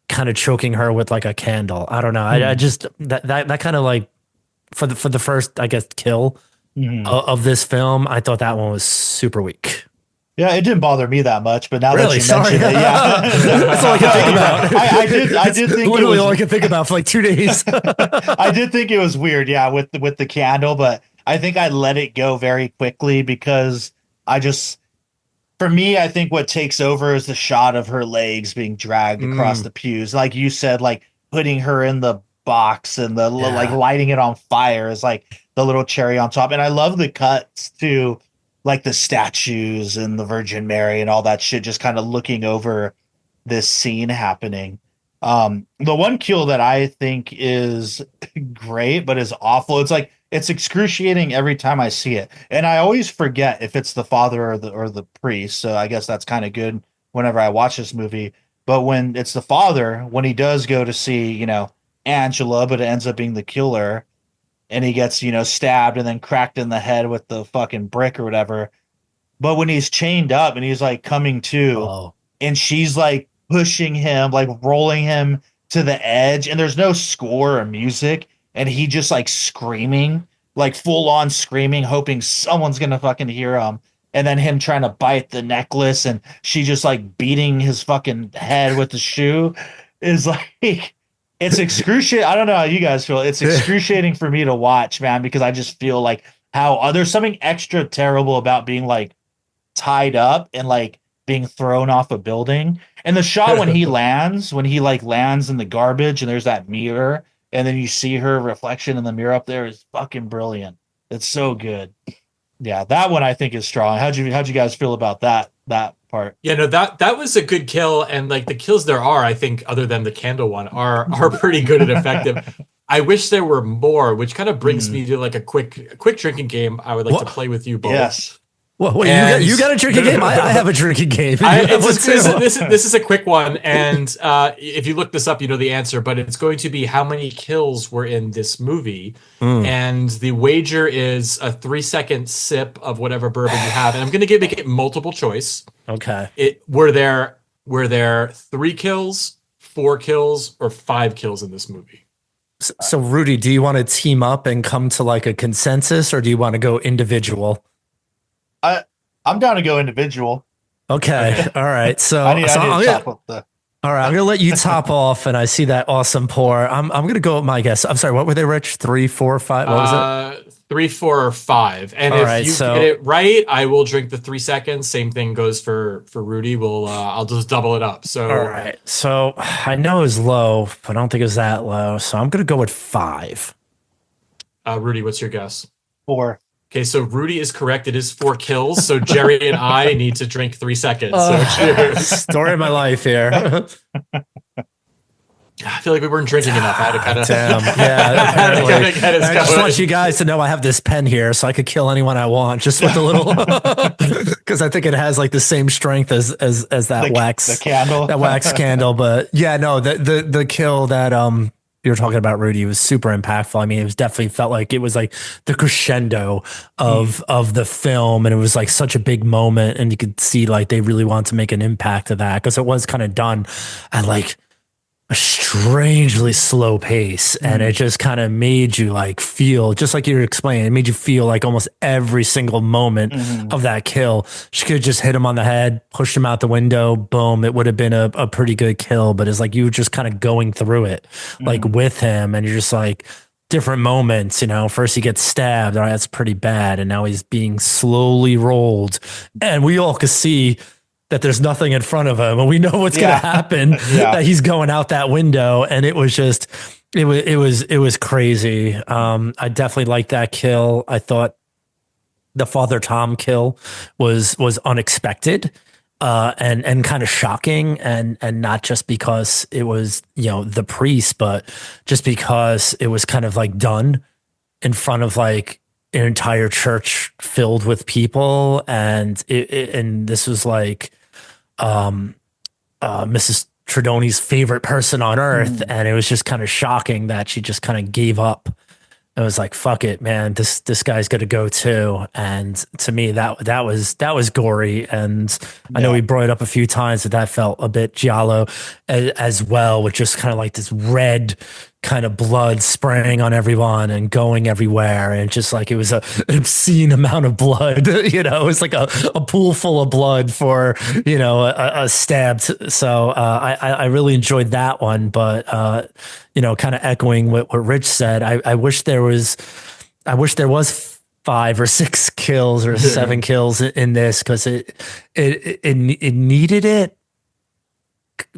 kind of choking her with like a candle? I don't know. I just that kind of like for the first, I guess, kill of this film, I thought that one was super weak. Yeah, it didn't bother me that much, but now that you mention it, that's all I can think about. I did think literally all I can think about for like 2 days. I did think it was weird, yeah, with the candle, but I think I let it go very quickly because for me, I think what takes over is the shot of her legs being dragged across the pews. Like you said, like putting her in the box and like lighting it on fire is like the little cherry on top. And I love the cuts to like the statues and the Virgin Mary and all that shit, just kind of looking over this scene happening. The one kill that I think is great, but is awful. It's like, it's excruciating every time I see it. And I always forget if it's the father or the priest. So I guess that's kind of good whenever I watch this movie. But when it's the father, when he does go to see, Angela, but it ends up being the killer, and he gets, stabbed and then cracked in the head with the fucking brick or whatever. But when he's chained up and he's like coming to, and she's like pushing him, like rolling him to the edge, and there's no score or music, and he just like screaming, like full on screaming, hoping someone's gonna fucking hear him. And then him trying to bite the necklace, and she just like beating his fucking head with the shoe is like, it's excruciating. I don't know how you guys feel. It's excruciating for me to watch, man, because I just feel like how there's something extra terrible about being like tied up and like being thrown off a building. And the shot when he lands in the garbage and there's that mirror and then you see her reflection in the mirror up there is fucking brilliant. It's so good. Yeah, that one I think is strong. How'd you guys feel about that part? Yeah, no, that was a good kill, and like the kills there are, I think, other than the candle one, are pretty good and effective. I wish there were more, which kind of brings me to like a quick drinking game I would like to play with you both. Yes. Well, you got a drinking game? I have a drinking game. This is a quick one, and if you look this up, you know the answer, but it's going to be how many kills were in this movie, and the wager is a 3-second sip of whatever bourbon you have, and I'm going to make it multiple choice. Okay. Were there 3 kills, 4 kills, or 5 kills in this movie? So, Rudy, do you want to team up and come to like a consensus, or do you want to go individual? I'm down to go individual. Okay. All right. So, I need to top up the. All right, I'm gonna let you top off, and I see that awesome pour. I'm gonna go with my guess. I'm sorry, what were they, Rich? 3, 4, 5. What was it? 3, 4, or 5. And if you get it right, I will drink the 3 seconds. Same thing goes for Rudy. I'll just double it up. So all right. So I know it was low, but I don't think it was that low. So I'm gonna go with 5. Rudy, what's your guess? 4. Okay, so Rudy is correct. It is 4 kills. So Jerry and I need to drink 3 seconds. So cheers. Story of my life here. I feel like we weren't drinking enough. I had to kind of. Damn. Yeah. Apparently. I just going. want you guys to know I have this pen here so I could kill anyone I want just with a little, because I think it has like the same strength as that the candle, that wax candle. But yeah, no, the kill that you were talking about, Rudy, was super impactful. I mean, it was definitely felt like it was like the crescendo of the film, and it was like such a big moment, and you could see like they really wanted to make an impact of that, because it was kind of done at like a strangely slow pace, and it just kind of made you like feel, just like you were explaining, it made you feel like almost every single moment of that kill. She could have just hit him on the head, pushed him out the window, boom, it would have been a pretty good kill. But it's like you were just kind of going through it like with him, and you're just like, different moments, you know, first he gets stabbed, all right, that's pretty bad, and now he's being slowly rolled, and we all could see that there's nothing in front of him, and we know what's going to happen, that he's going out that window. And it was just, it was crazy. I definitely liked that kill. I thought the Father Tom kill was unexpected, and kind of shocking, and not just because it was, you know, the priest, but just because it was kind of like done in front of like an entire church filled with people. And and this was like, Mrs. Tredoni's favorite person on earth. And it was just kind of shocking that she just kind of gave up. It was like, fuck it, man, this guy's going to go too. And to me, that was gory. And I know we brought it up a few times, that felt a bit giallo as well, with just kind of like this red kind of blood spraying on everyone and going everywhere. And just like, it was an obscene amount of blood, you know, it's like a pool full of blood for, you know, a stabbed. So I really enjoyed that one. But, you know, kind of echoing what Rich said, I wish there was 5 or 6 kills or 7 kills in this, because it needed it,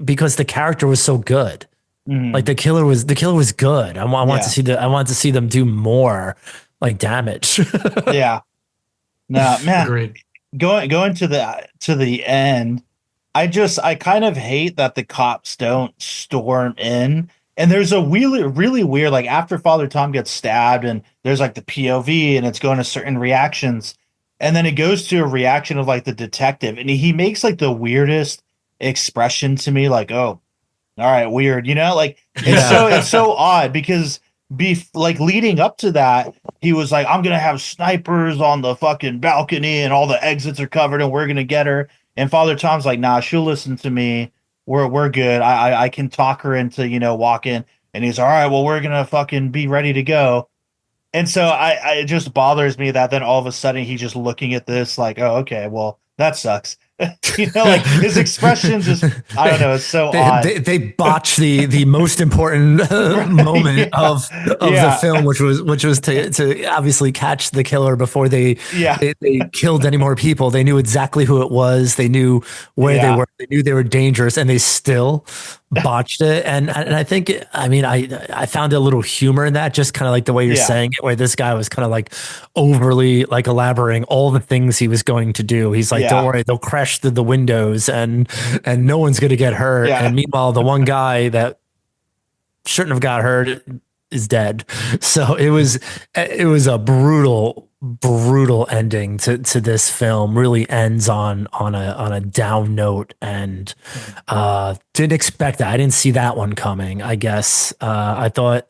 because the character was so good. Like the killer was good. I want to see them do more like damage. Yeah. No, man. Agreed. Going to the end, I kind of hate that the cops don't storm in. And there's a really weird, like after Father Tom gets stabbed, and there's like the POV, and it's going to certain reactions, and then it goes to a reaction of like the detective, and he makes like the weirdest expression to me, like, oh, all right, weird, you know, like it's so odd, because like leading up to that, he was like, I'm gonna have snipers on the fucking balcony, and all the exits are covered, and we're gonna get her. And Father Tom's like, nah, she'll listen to me. We're good. I can talk her into, you know, walking. And he's all right, well, we're gonna fucking be ready to go. And so it just bothers me that then all of a sudden he's just looking at this like, oh, okay, well, that sucks. You know, like his expressions just, I don't know, it's so odd. They botched the most important moment of the film, which was to obviously catch the killer before they killed any more people. They knew exactly who it was. They knew where they were. They knew they were dangerous, and they still botched it. And I think, I mean, I found a little humor in that, just kind of like the way you're saying it, where this guy was kind of like overly like elaborating all the things he was going to do. He's like, don't worry, they'll crash through the windows, and no one's going to get hurt. And meanwhile, the one guy that shouldn't have got hurt is dead. So it was a brutal ending to this film. Really ends on a down note, and didn't expect that. I didn't see that one coming, I guess. I thought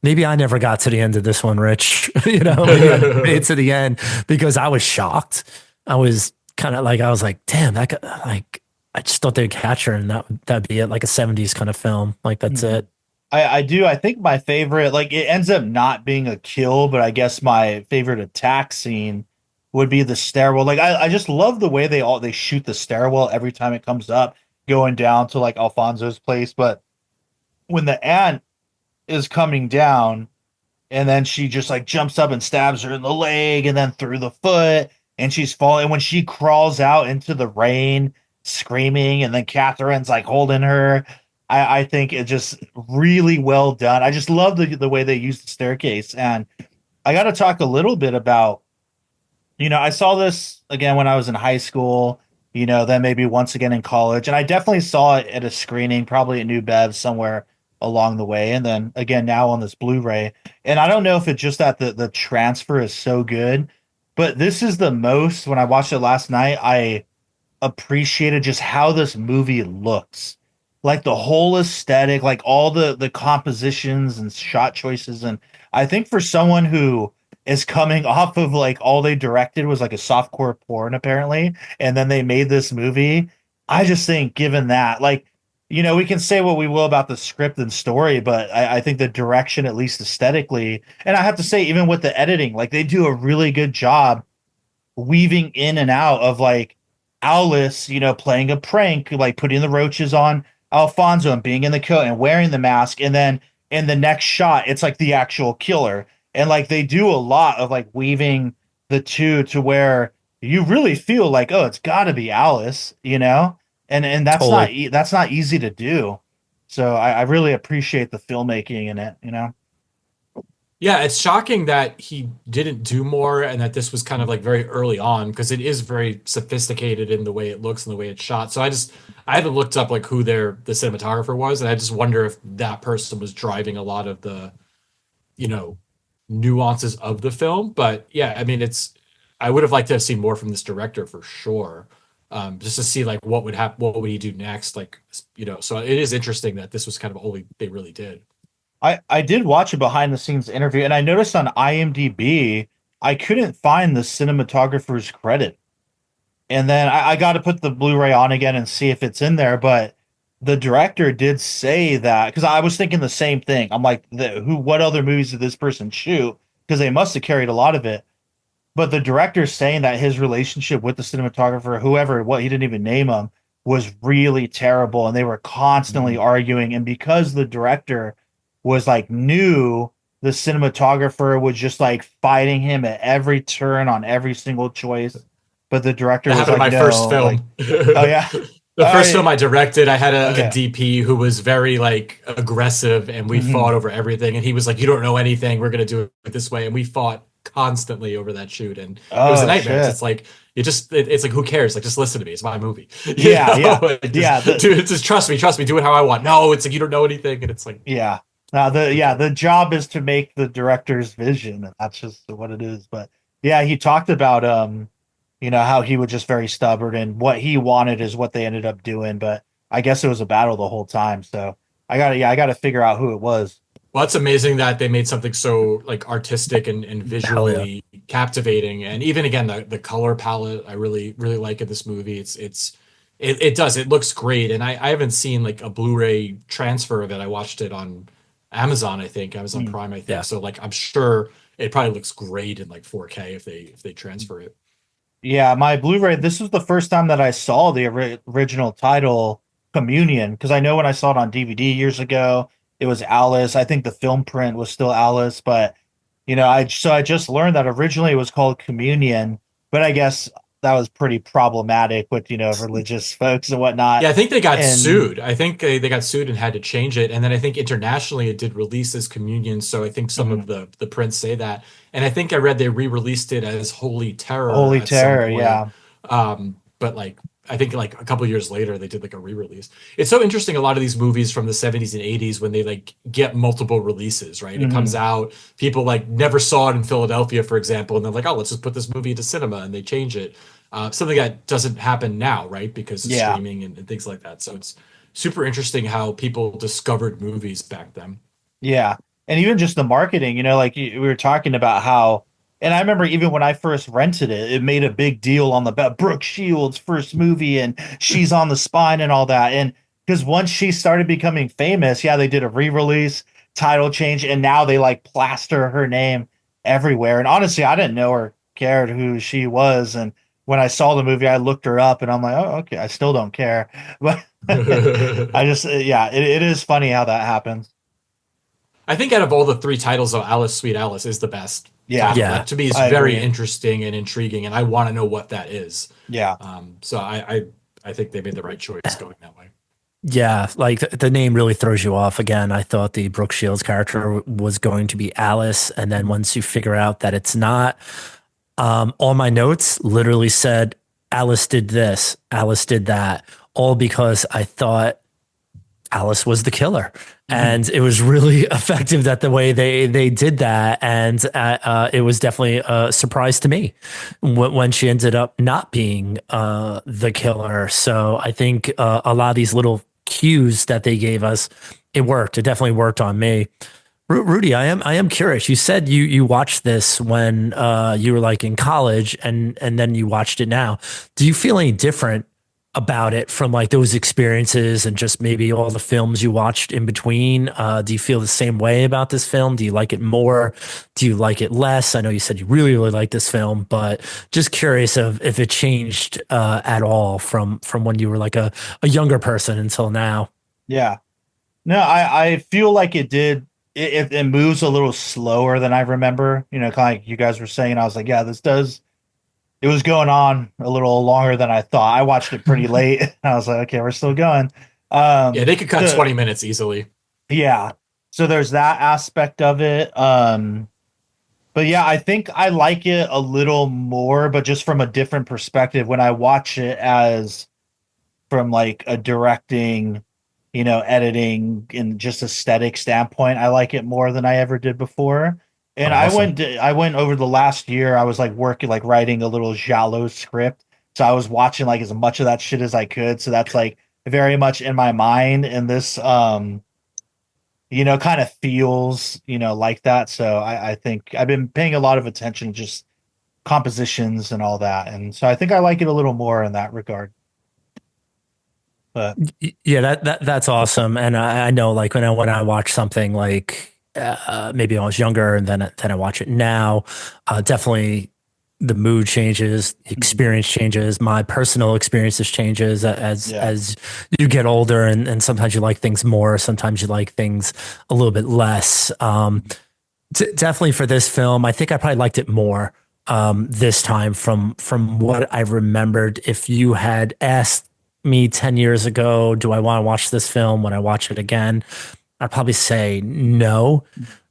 maybe I never got to the end of this one, Rich. You know, maybe I made it to the end, because I was shocked. I was kind of like, I was like, damn, that guy, like, I just thought they'd catch her, and that'd be it, like a 70s kind of film. Like, that's it. I do. I think my favorite, like, it ends up not being a kill, but I guess my favorite attack scene would be the stairwell. Like, I just love the way they shoot the stairwell every time it comes up, going down to like Alfonso's place. But when the aunt is coming down, and then she just like jumps up and stabs her in the leg, and then through the foot, and she's falling. And when she crawls out into the rain, screaming, and then Catherine's like holding her. I think it's just really well done. I just love the way they use the staircase. And I got to talk a little bit about, you know, I saw this again when I was in high school, you know, then maybe once again in college. And I definitely saw it at a screening, probably at New Bev somewhere along the way. And then again, now on this Blu-ray. And I don't know if it's just that the transfer is so good, but this is the most, when I watched it last night, I appreciated just how this movie looks. Like the whole aesthetic, like all the compositions and shot choices. And I think for someone who is coming off of like all they directed was like a softcore porn apparently, and then they made this movie, I just think given that, like, we can say what we will about the script and story, but I think the direction, at least aesthetically, and I have to say, even with the editing, like they do a really good job weaving in and out of like Alice, playing a prank, like putting the roaches on Alfonso and being in the coat and wearing the mask. And then in the next shot, it's like the actual killer. And like they do a lot of like weaving the two to where you really feel like, oh, it's got to be Alice, and that's Totally. that's not easy to do. So I really appreciate the filmmaking in it. Yeah, it's shocking that he didn't do more and that this was kind of like very early on because it is very sophisticated in the way it looks and the way it's shot. So I haven't looked up like who the cinematographer was, and I just wonder if that person was driving a lot of the, nuances of the film. But yeah, I mean, I would have liked to have seen more from this director for sure. Just to see like what would happen, what would he do next? Like, so it is interesting that this was kind of all they really did. I did watch a behind the scenes interview, and I noticed on IMDb I couldn't find the cinematographer's credit. And then I got to put the Blu-ray on again and see if it's in there. But the director did say that, because I was thinking the same thing. I'm like, what other movies did this person shoot? Because they must have carried a lot of it. But the director's saying that his relationship with the cinematographer, whoever, what he didn't even name him, was really terrible, and they were constantly arguing. And because the director was like new, the cinematographer was just like fighting him at every turn on every single choice. But the director That was happened like, in my no, first film. like, oh yeah. The first film I directed, I had a Okay. DP who was very like aggressive, and we fought over everything. And he was like, "You don't know anything. We're gonna do it this way." And we fought constantly over that shoot, and it was a nightmare. 'Cause Shit. it's like it's like, who cares? Like, just listen to me. It's my movie. You Yeah, know? yeah. Like, Yeah, dude, just trust me. Do it how I want. No, it's like you don't know anything, and it's like, Yeah. Now the job is to make the director's vision, and that's just what it is. But yeah, he talked about how he was just very stubborn, and what he wanted is what they ended up doing. But I guess it was a battle the whole time. So I gotta figure out who it was. well, it's amazing that they made something so like artistic and Hell yeah. visually captivating, and even again the color palette I really really like in this movie. It looks great, and I haven't seen like a Blu-ray transfer of it. I watched it on Amazon, I think Amazon Prime, I think. Yeah. So like I'm sure it probably looks great in like 4K if they transfer it. Yeah, my Blu-ray. This was the first time that I saw the original title, Communion, because I know when I saw it on DVD years ago, it was Alice. I think the film print was still Alice, but I just learned that originally it was called Communion, but I guess that was pretty problematic with religious folks and whatnot. Yeah, I think they got And sued. I think they got sued and had to change it. And then I think internationally it did release as Communion. So I think some of the prints say that. And I think I read they re-released it as Holy Terror Holy at some Terror, point. yeah. But like I think like a couple years later they did like a re-release. It's so interesting, a lot of these movies from the 70s and 80s when they like get multiple releases, right? It comes out, people like never saw it in Philadelphia, for example, and they're like, oh, let's just put this movie into cinema, and they change it. Something that doesn't happen now, right? Because of Yeah. streaming and things like that. So it's super interesting how people discovered movies back then. Yeah. And even just the marketing, like we were talking about how, and I remember even when I first rented it, it made a big deal on the back, Brooke Shields' first movie, and she's on the spine and all that. And because once she started becoming famous, yeah, they did a re-release, title change, and now they like plaster her name everywhere. And honestly, I didn't know or cared who she was. And when I saw the movie, I looked her up and I'm like, oh, okay, I still don't care. But I just, yeah, it is funny how that happens. I think out of all the three titles of Alice, Sweet Alice is the best. Yeah. title. Yeah. That to me is I very agree. interesting and intriguing, and I want to know what that is. Yeah. So I think they made the right choice going that way. Yeah, like the name really throws you off. Again, I thought the Brooke Shields character was going to be Alice, and then once you figure out that it's not, all my notes literally said Alice did this, Alice did that, all because I thought Alice was the killer. And it was really effective that the way they did that. And it was definitely a surprise to me when she ended up not being the killer. So I think a lot of these little cues that they gave us, it worked. It definitely worked on me. Rudy, I am curious. You said you watched this when you were like in college, and then you watched it now. Do you feel any different about it from like those experiences and just maybe all the films you watched in between? Do you feel the same way about this film? Do you like it more? Do you like it less? I know you said you really, really like this film, but just curious of if it changed at all from when you were like a younger person until now. Yeah. No, I feel like it did. It moves a little slower than I remember, kind of like you guys were saying. I was like, yeah, it was going on a little longer than I thought. I watched it pretty late. I was like, okay, we're still going. Yeah, they could cut 20 minutes easily. Yeah. So there's that aspect of it. But yeah, I think I like it a little more, but just from a different perspective when I watch it as from like a directing, editing and just aesthetic standpoint, I like it more than I ever did before. And Awesome. I went over the last year. I was like working, like writing a little giallo script. So I was watching like as much of that shit as I could. So that's like very much in my mind. And this, kind of feels, like that. So I think I've been paying a lot of attention to just compositions and all that. And so I think I like it a little more in that regard. But Yeah, that's awesome. And I know like when I watch something like maybe I was younger and then I watch it now, definitely the mood changes, the experience changes, my personal experiences changes as you get older, and sometimes you like things more, sometimes you like things a little bit less. Definitely for this film, I think I probably liked it more this time from what I remembered. If you had asked me 10 years ago, do I want to watch this film when I watch it again? I'd probably say no.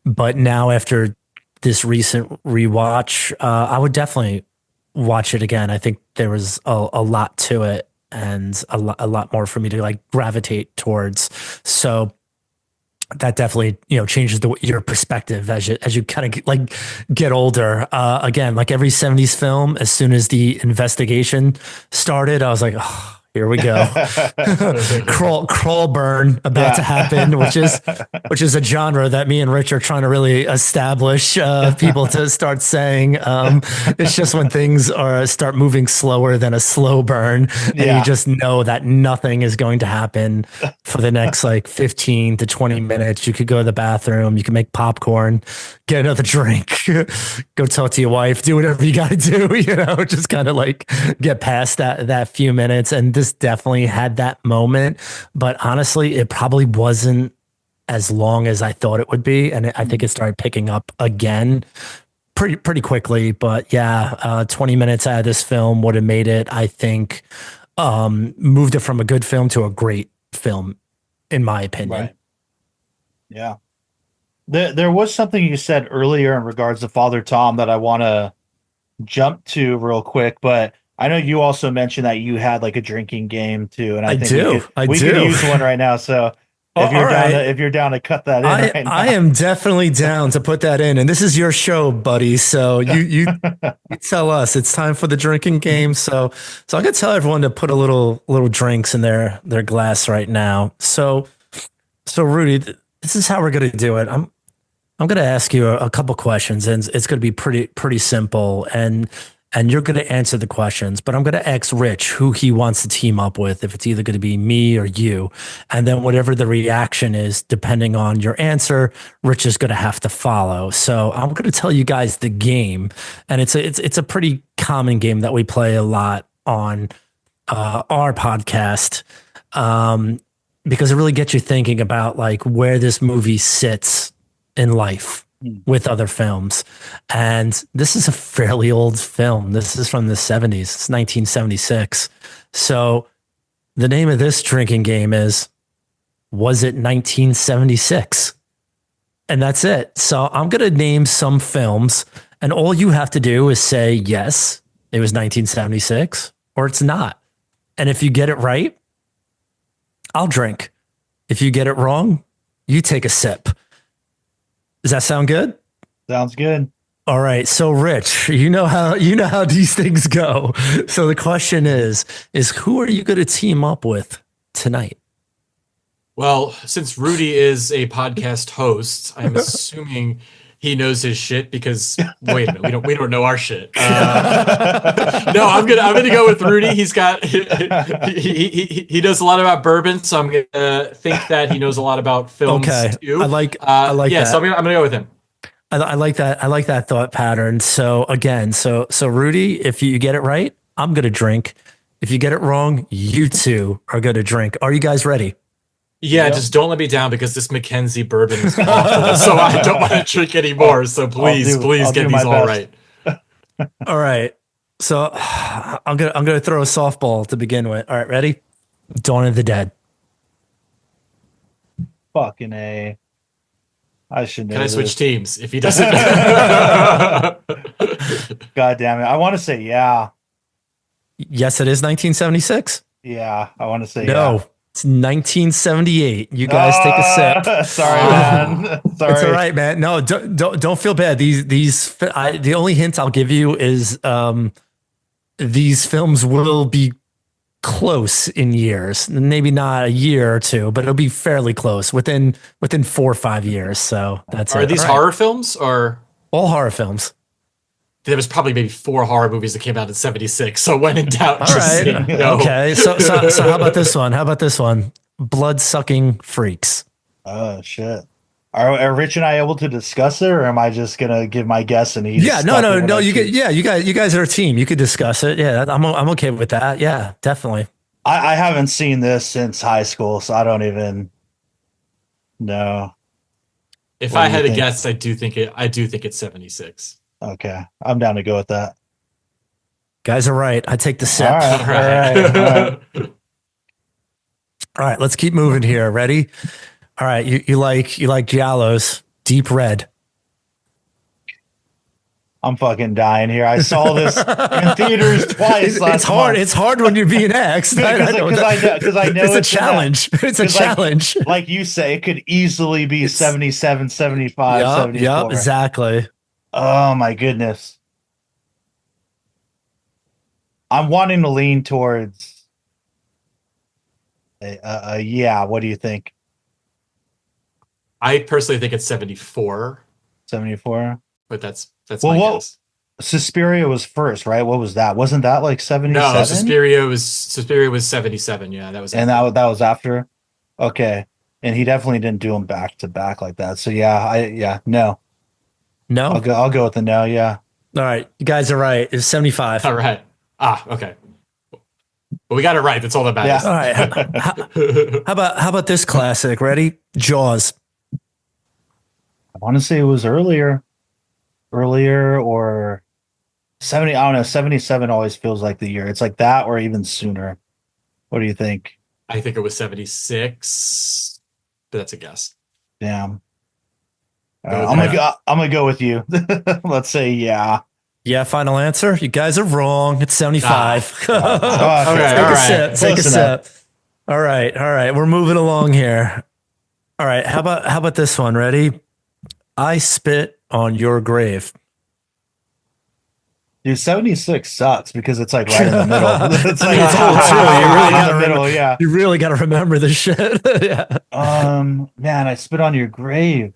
But now after this recent rewatch, I would definitely watch it again. I think there was a lot to it and a lot more for me to like gravitate towards. So that definitely, changes your perspective as you kind of like get older. Again, like every 70s film, as soon as the investigation started, I was like, oh, here we go. crawl burn about to happen, which is a genre that me and Rich are trying to really establish people to start saying. It's just when things start moving slower than a slow burn, and you just know that nothing is going to happen for the next like 15 to 20 minutes. You could go to the bathroom, you can make popcorn, get another drink, go talk to your wife, do whatever you got to do, just kind of like get past that few minutes. And this definitely had that moment, but honestly, it probably wasn't as long as I thought it would be. And I think it started picking up again pretty quickly. But yeah, 20 minutes out of this film would have made it, I think, moved it from a good film to a great film, in my opinion. Right. Yeah. There was something you said earlier in regards to Father Tom that I want to jump to real quick, but I know you also mentioned that you had like a drinking game too, and I think we could use one right now. So if you're down to cut that in, right now. I am definitely down to put that in, and this is your show, buddy. So you tell us it's time for the drinking game. So I'm gonna tell everyone to put a little drinks in their glass right now. So Rudy, this is how we're gonna do it. I'm going to ask you a couple questions, and it's going to be pretty simple, and you're going to answer the questions, but I'm going to ask Rich who he wants to team up with, if it's either going to be me or you. And then whatever the reaction is, depending on your answer, Rich is going to have to follow. So I'm going to tell you guys the game, and it's a pretty common game that we play a lot on our podcast, because it really gets you thinking about like where this movie sits in life with other films. And this is a fairly old film. This is from the 70s. It's 1976. So the name of this drinking game is, was it 1976? And that's it. So I'm going to name some films, and all you have to do is say, yes, it was 1976, or it's not. And if you get it right, I'll drink. If you get it wrong, you take a sip. Does that sound good? Sounds good. All right. So Rich, you know how these things go. So the question is who are you going to team up with tonight? Well, since Rudy is a podcast host, I'm assuming he knows his shit because wait a minute, we don't know our shit. No, I'm gonna go with Rudy. He's got he knows a lot about bourbon, so I'm gonna think that he knows a lot about films too. I like yeah, that. So I'm gonna go with him. I like that. I like that thought pattern. So again, so Rudy, if you get it right, I'm gonna drink. If you get it wrong, you two are gonna drink. Are you guys ready? Yeah, just don't let me down because this Mackenzie bourbon is awful. So I don't want to drink anymore. So please get these all right. All right. So I'm gonna throw a softball to begin with. All right, ready? Dawn of the Dead. Fucking A. I should know. Can I this. switch teams if he doesn't? God damn it. I want to say yeah. Yes, it is 1976. Yeah, I want to say no. yeah. It's 1978. You guys take a sip. Sorry, man. Sorry. It's all right, man. No, don't feel bad. The only hint I'll give you is these films will be close in years. Maybe not a year or two, but it'll be fairly close within 4 or 5 years. So that's Are it. these All right. horror films or All horror films? there was probably maybe 4 horror movies that came out in 76. So when in doubt, All just right. say no. Okay. So how about this one? How about this one? Blood sucking freaks. Oh shit. Are Rich and I able to discuss it, or am I just gonna give my guess and he's Yeah, no. You guys are a team. You could discuss it. Yeah, I'm okay with that. Yeah, definitely. I haven't seen this since high school, so I don't even know. If What I do you had to think? guess, I do think it's 76. Okay, I'm down to go with that. Guys are right. I take the sip. All right, all right. All right, let's keep moving here. Ready? All right, you like Giallos, Deep Red. I'm fucking dying here. I saw this in theaters twice. It's hard. It's hard when you're being asked. Because I know it's a challenge. It's a challenge. Like you say, it could easily be 77, 75, 74. Yep, exactly. Oh my goodness. I'm wanting to lean towards yeah. What do you think? I personally think it's 74, 74? but that's Well, my guess. Suspiria was first, right? What was that? Wasn't that like 77? No, Suspiria was 77. Yeah, that was. And that was after? Okay. And he definitely didn't do them back to back like that. So no. No. I'll go with the no, yeah. All right, you guys are right. It's 75. All right. Okay. But we got it right. That's all that matters. All right. How about this classic? Ready? Jaws. I want to say it was earlier or 70. I don't know. 77 always feels like the year. It's like that or even sooner. What do you think? I think it was 76, but that's a guess. Damn. Go with I'm gonna go with you. Let's say yeah. Yeah, final answer. You guys are wrong. It's 75. Okay, all right. Take a Close sip. All right. We're moving along here. All right. How about this one? Ready? I spit on your grave. Dude, 76 sucks because it's like right in the middle. It's like It's old too. You really right in gotta the middle, yeah. You really got to remember this shit. Yeah. Man, I spit on your grave.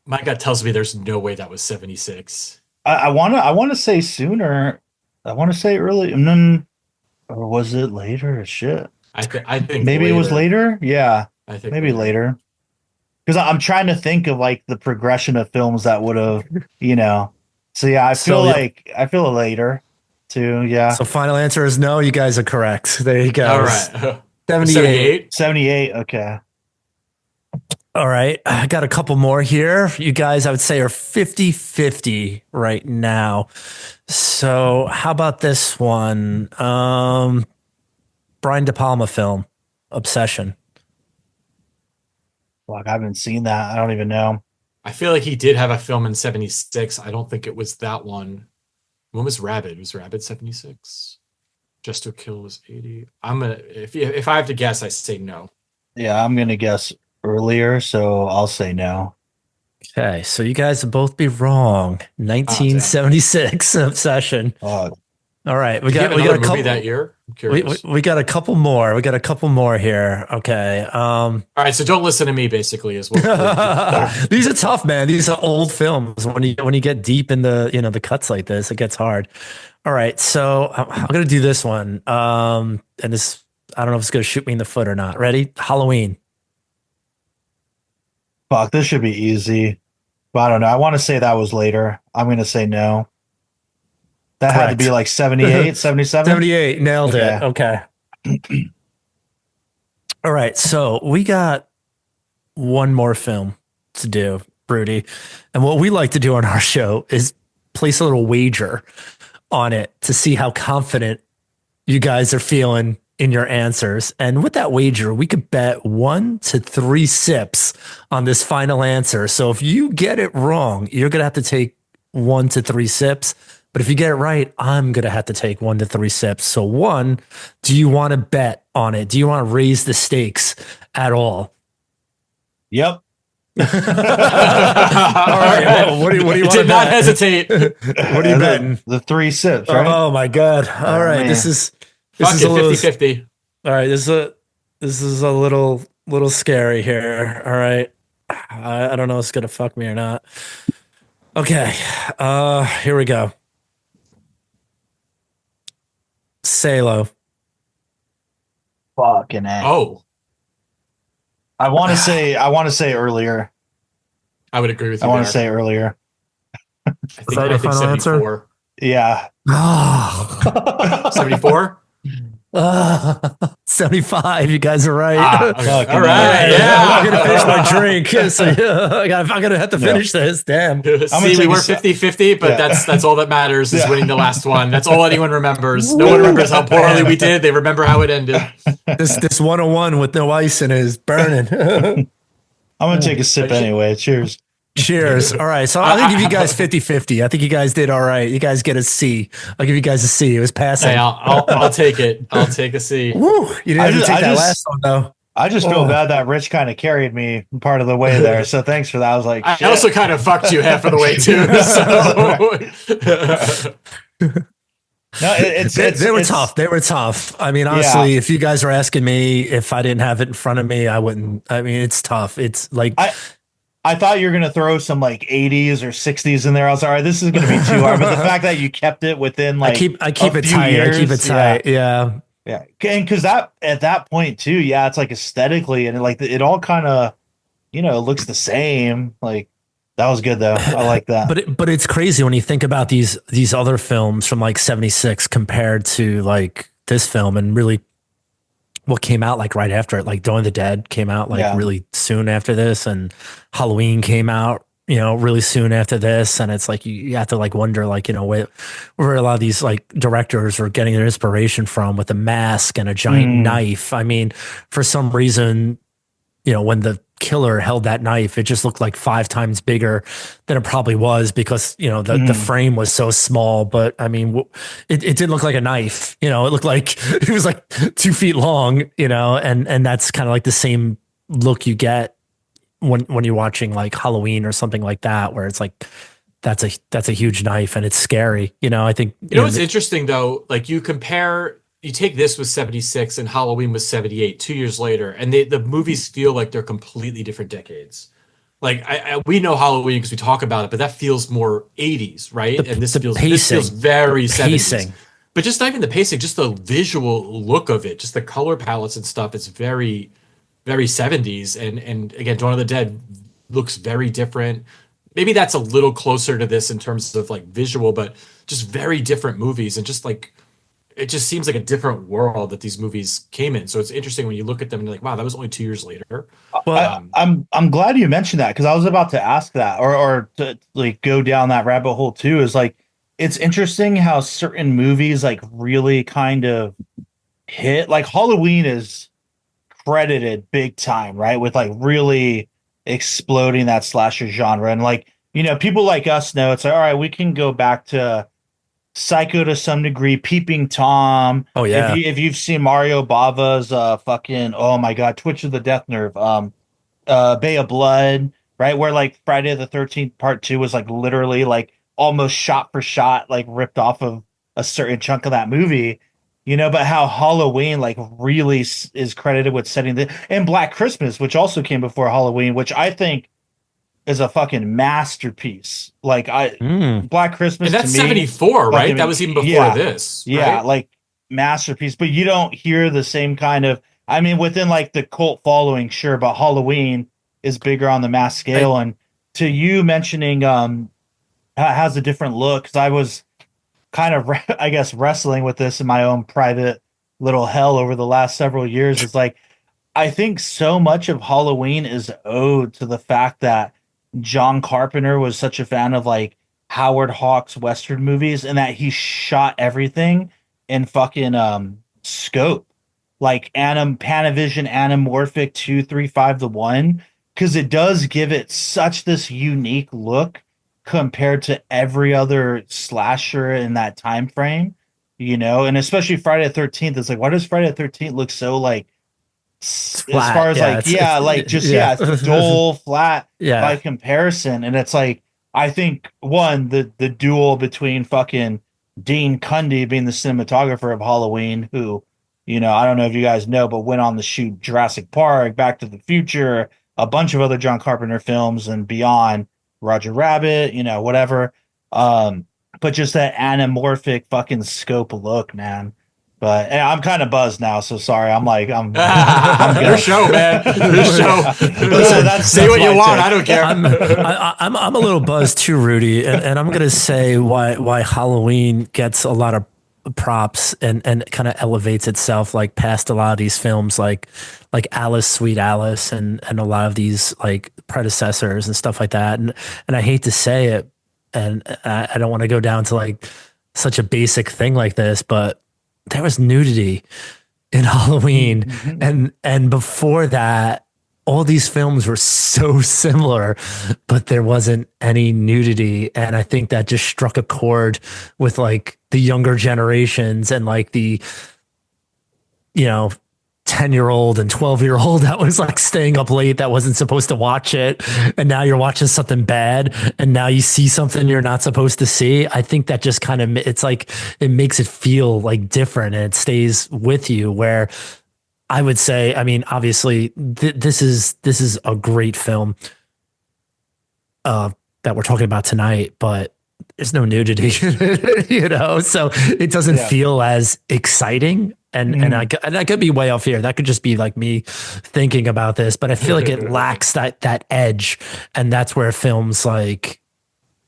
My gut tells me there's no way that was 76. I wanna say sooner. I want to say early, or was it later? Shit. I think Maybe later. it was later. Yeah, I think maybe later. Because I'm trying to think of like the progression of films that would have, So yeah, I feel later too. Yeah. So final answer is no. You guys are correct. There you go. All right. 78. 78. Okay. All right. I got a couple more here. You guys, I would say, are 50-50 right now. So how about this one? Brian De Palma film, Obsession. Fuck, I haven't seen that. I don't even know. I feel like he did have a film in 76. I don't think it was that one. When was Rabid? Was Rabid 76? Just to Kill was 80. If I have to guess, I say no. Yeah, I'm gonna guess earlier, so I'll say no. Okay, so you guys will both be wrong. 1976 Obsession. Uh, All right, we Did you got have we another got a movie couple. that year? I'm We, curious. we got a couple more. We got a couple more here. Okay. All right, so don't listen to me. Basically, is what. These are tough, man. These are old films. When you get deep in the cuts like this, it gets hard. All right, so I'm gonna do this one. And this I don't know if it's gonna shoot me in the foot or not. Ready? Halloween. fuck, this should be easy. But I don't know. I want to say that was later. I'm gonna say no. That had to be Correct. like 78, 77? 78. Nailed Okay. it. Okay. All right, so we got one more film to do, Broody. And what we like to do on our show is place a little wager on it to see how confident you guys are feeling in your answers. And with that wager, we could bet 1 to 3 sips on this final answer. So if you get it wrong, you're going to have to take 1 to 3 sips. But if you get it right, I'm going to have to take 1 to 3 sips. So, one, do you want to bet on it? Do you want to raise the stakes at all? Yep. All right. Well, what do you want Did to not bet? hesitate. What are you betting? The 3 sips, right? Oh my God. All right. man. This is Fuck a it, little 50-50. all right. This is a little scary here. All right. I don't know if it's gonna fuck me or not. Okay. Here we go. Salo. Fucking A. Oh, I want to say earlier. I would agree with you. I want there. to say earlier. I think, that your final answer? 74. Yeah. Oh. 74? 75. You guys are right. Okay. Fucking All right. A. Yeah. I'm gonna finish my drink. So I'm gonna have to finish this. Damn. See, we take were a sip. 50-50, but Yeah. that's all that matters is Yeah. winning the last one. That's all anyone remembers. No one remembers how poorly we did. They remember how it ended. This 101 with no ice in it is burning. I'm going to take a sip anyway. Cheers. Cheers. All right. So I'm going to give you guys 50-50. I think you guys did all right. You guys get a C. I'll give you guys a C. It was passing. Hey, I'll take it. I'll take a C. Woo. You didn't have to take that last one, though. I just feel bad that Rich kind of carried me part of the way there. So thanks for that. I was like, I shit. also kind of fucked you half of the way too. So. No, They were tough. They were tough. I mean, honestly, if you guys were asking me if I didn't have it in front of me, I wouldn't. I mean, it's tough. It's like I thought you were going to throw some like 80s or 60s in there. I was like, all right, this is going to be too hard. But the fact that you kept it within like I keep a it few tight. years, I keep it tight. Yeah. Yeah. And because that at that point too, yeah, it's like aesthetically and like it all kind of, looks the same. Like that was good though. I like that. But it's crazy when you think about these other films from like 76 compared to like this film and really what came out like right after it. Like Dawn of the Dead came out like really soon after this, and Halloween came out, really soon after this. And it's like you have to like wonder like, where a lot of these like directors are getting their inspiration from with a mask and a giant knife. I mean, for some reason, when the killer held that knife, it just looked like 5 times bigger than it probably was because, the frame was so small. But I mean, it didn't look like a knife, it looked like it was like 2 feet long, and that's kind of like the same look you get when you're watching like Halloween or something like that, where it's like, that's a huge knife and it's scary. I think, What's interesting though, like you take this with 76 and Halloween was 78, 2 years later, and the movies feel like they're completely different decades. Like we know Halloween because we talk about it, but that feels more 80s, right? And this feels very 70s. But just not even the pacing, just the visual look of it, just the color palettes and stuff. It's very, very 70s. And again, Dawn of the Dead looks very different. Maybe that's a little closer to this in terms of like visual, but just very different movies and just like. It just seems like a different world that these movies came in. So it's interesting when you look at them and you're like, wow, that was only 2 years later. Well, I'm glad you mentioned that because I was about to ask that or to like go down that rabbit hole too. Is like it's interesting how certain movies like really kind of hit. Like Halloween is credited big time, right? With like really exploding that slasher genre. And like, people like us know it's like, all right, we can go back to Psycho to some degree, Peeping Tom. Oh yeah. If you've seen Mario Bava's fucking, oh my god, Twitch of the Death Nerve, Bay of Blood, right? Where like Friday the 13th Part 2 was like literally like almost shot for shot, like ripped off of a certain chunk of that movie, but how Halloween like really is credited with setting and Black Christmas, which also came before Halloween, which I think is a fucking masterpiece. Like Black Christmas, and that's to me, 74, right? That was even before this. Yeah, right? like masterpiece. But you don't hear the same kind of. I mean, within like the cult following, sure, but Halloween is bigger on the mass scale. And to you mentioning has a different look, because I was kind of I guess wrestling with this in my own private little hell over the last several years. It's like I think so much of Halloween is owed to the fact that John Carpenter was such a fan of like Howard Hawks Western movies, and that he shot everything in fucking scope, like Panavision Anamorphic 235 to 1, because it does give it such this unique look compared to every other slasher in that time frame, and especially Friday the 13th. It's like, why does Friday the 13th look so like flat, as far as it's dull, flat by comparison? And it's like, I think the duel between fucking Dean Cundy being the cinematographer of Halloween, who, I don't know if you guys know, but went on to shoot Jurassic Park, Back to the Future, a bunch of other John Carpenter films and beyond, Roger Rabbit, whatever. But just that anamorphic fucking scope look, man. But I'm kind of buzzed now, so sorry. I'm your show, man. Your show. Say what you want. I don't care. I'm a little buzzed too, Rudy, and I'm gonna say why Halloween gets a lot of props and kind of elevates itself like past a lot of these films like Alice, Sweet Alice, and a lot of these like predecessors and stuff like that. And I hate to say it, and I don't want to go down to like such a basic thing like this, but there was nudity in Halloween. And before that, all these films were so similar, but there wasn't any nudity. And I think that just struck a chord with like the younger generations and like the, 10-year-old and 12-year-old that was like staying up late that wasn't supposed to watch it. And now you're watching something bad and now you see something you're not supposed to see. I think that just kind of, it's like, it makes it feel like different and it stays with you, where I would say, I mean, obviously this is a great film that we're talking about tonight, but there's no nudity, so it doesn't feel as exciting. And I could be way off here. That could just be like me thinking about this, but I feel like it lacks that edge. And that's where films like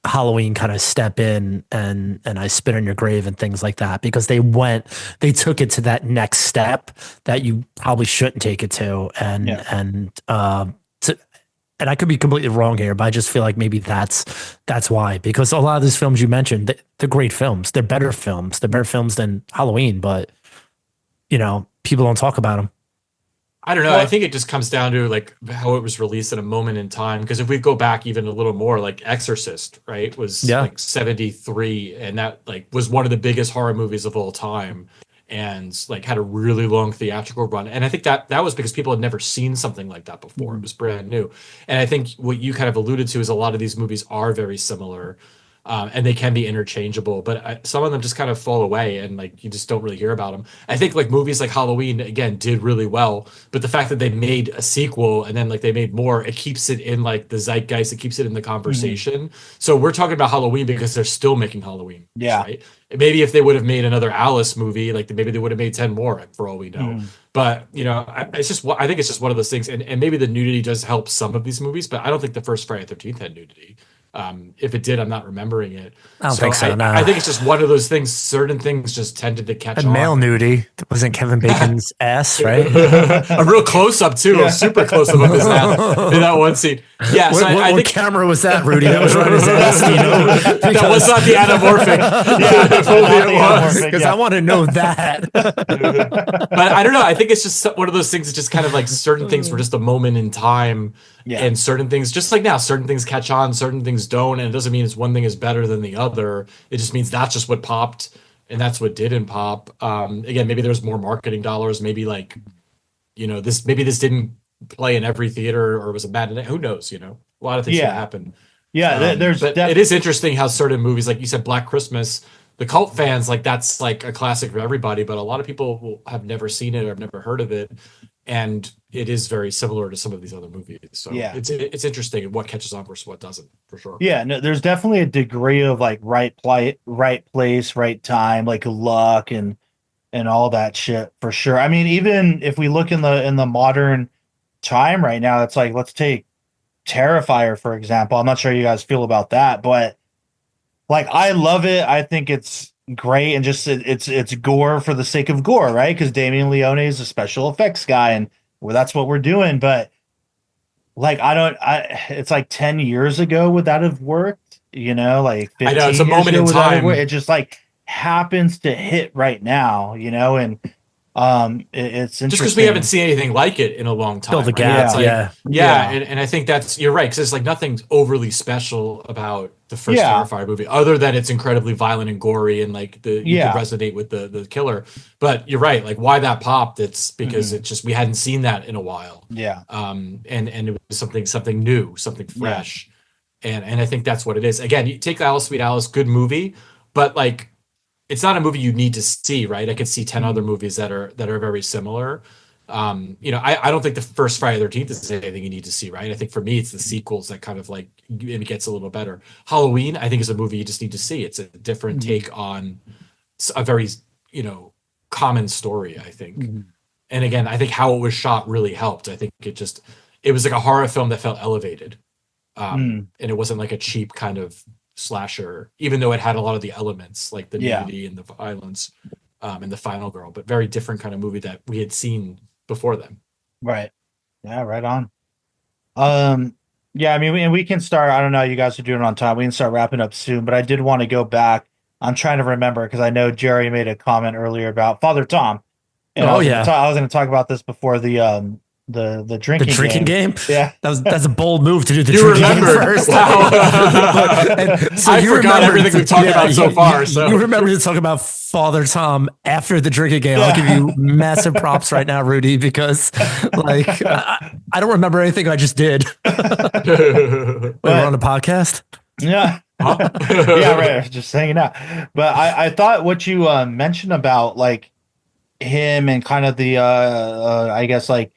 Halloween kind of step in and I Spit on Your Grave and things like that, because they took it to that next step that you probably shouldn't take it to. And I could be completely wrong here, but I just feel like maybe that's why, because a lot of these films you mentioned, they're great films. They're better films. They're better films than Halloween, but people don't talk about them. I don't know. I think it just comes down to like how it was released at a moment in time. Because if we go back even a little more, like Exorcist, right, was like 73, and that like was one of the biggest horror movies of all time, and like had a really long theatrical run. And I think that was because people had never seen something like that before. It was brand new. And I think what you kind of alluded to is a lot of these movies are very similar. And they can be interchangeable, but some of them just kind of fall away and like you just don't really hear about them. I think like movies like Halloween again did really well, but the fact that they made a sequel and then like they made more, it keeps it in like the zeitgeist, it keeps it in the conversation. So we're talking about Halloween because they're still making Halloween. Right? Maybe if they would have made another Alice movie, like maybe they would have made 10 more for all we know. But I think it's just one of those things, and maybe the nudity does help some of these movies, but I don't think the first Friday the 13th had nudity. If it did, I'm not remembering it. I don't think so. No. I think it's just one of those things. Certain things just tended to catch on. Male nudity wasn't Kevin Bacon's ass, right? A real close up too, a super close up of his ass in that one scene. Yeah, so I think camera was that, Rudy? That was right his ass. That was not the anamorphic. If only it was, because I want to know that. But I don't know. I think it's just one of those things. It's just kind of like certain things were just a moment in time. Yeah. And certain things, just like now, certain things catch on, certain things don't. And it doesn't mean it's one thing is better than the other. It just means that's just what popped and that's what didn't pop. Again, maybe there's more marketing dollars. Maybe like, maybe this didn't play in every theater or was a bad, who knows, a lot of things can happen. Yeah. But it is interesting how certain movies, like you said, Black Christmas, the cult fans, like that's like a classic for everybody, but a lot of people have never seen it or have never heard of it. And it is very similar to some of these other movies. So it's interesting what catches on versus what doesn't, for sure. Yeah, no, there's definitely a degree of like right place, right time, like luck and all that shit for sure. I mean, even if we look in the modern time right now, it's like, let's take Terrifier, for example. I'm not sure how you guys feel about that, but like I love it. I think it's great, and just it's gore for the sake of gore, right? Because Damien Leone is a special effects guy, and that's what we're doing. But like it's like 10 years ago would that have worked? Like 15 I know it's a years moment ago, in time. it just like happens to hit right now, and it's interesting. Just because we haven't seen anything like it in a long time. Fill the gap, And I think you're right, because it's like nothing's overly special about the first Terrifier movie, other than it's incredibly violent and gory, and like you can resonate with the killer. But you're right, like why that popped, it's because it's just we hadn't seen that in a while. Yeah. And it was something new, something fresh, and I think that's what it is. Again, you take Alice, Sweet Alice, good movie, but like, it's not a movie you need to see, right? I could see 10 other movies that are very similar. I don't think the first Friday the 13th is anything you need to see, right? I think for me, it's the sequels that kind of like, and it gets a little better. Halloween, I think, is a movie you just need to see. It's a different take on a very, common story, I think. And again, I think how it was shot really helped. I think it was like a horror film that felt elevated. And it wasn't like a cheap kind of slasher, even though it had a lot of the elements like the nudity and the violence and the final girl, but very different kind of movie that we had seen before then. Right. Yeah, right on. I mean, we can start, I don't know how you guys are doing on time. We can start wrapping up soon, but I did want to go back. I'm trying to remember because I know Jerry made a comment earlier about Father Tom. And I was going to talk about this before the drinking game. Yeah, that's a bold move to do the you drinking game first. Wow. So I forgot everything we've talked about so far. So you remember to talk about Father Tom after the drinking game. I'll give you massive props right now, Rudy, because like I don't remember anything I just did. We're on a podcast. Yeah. Huh? Yeah, right. Just hanging out. But I thought what you mentioned about like him and kind of the I guess like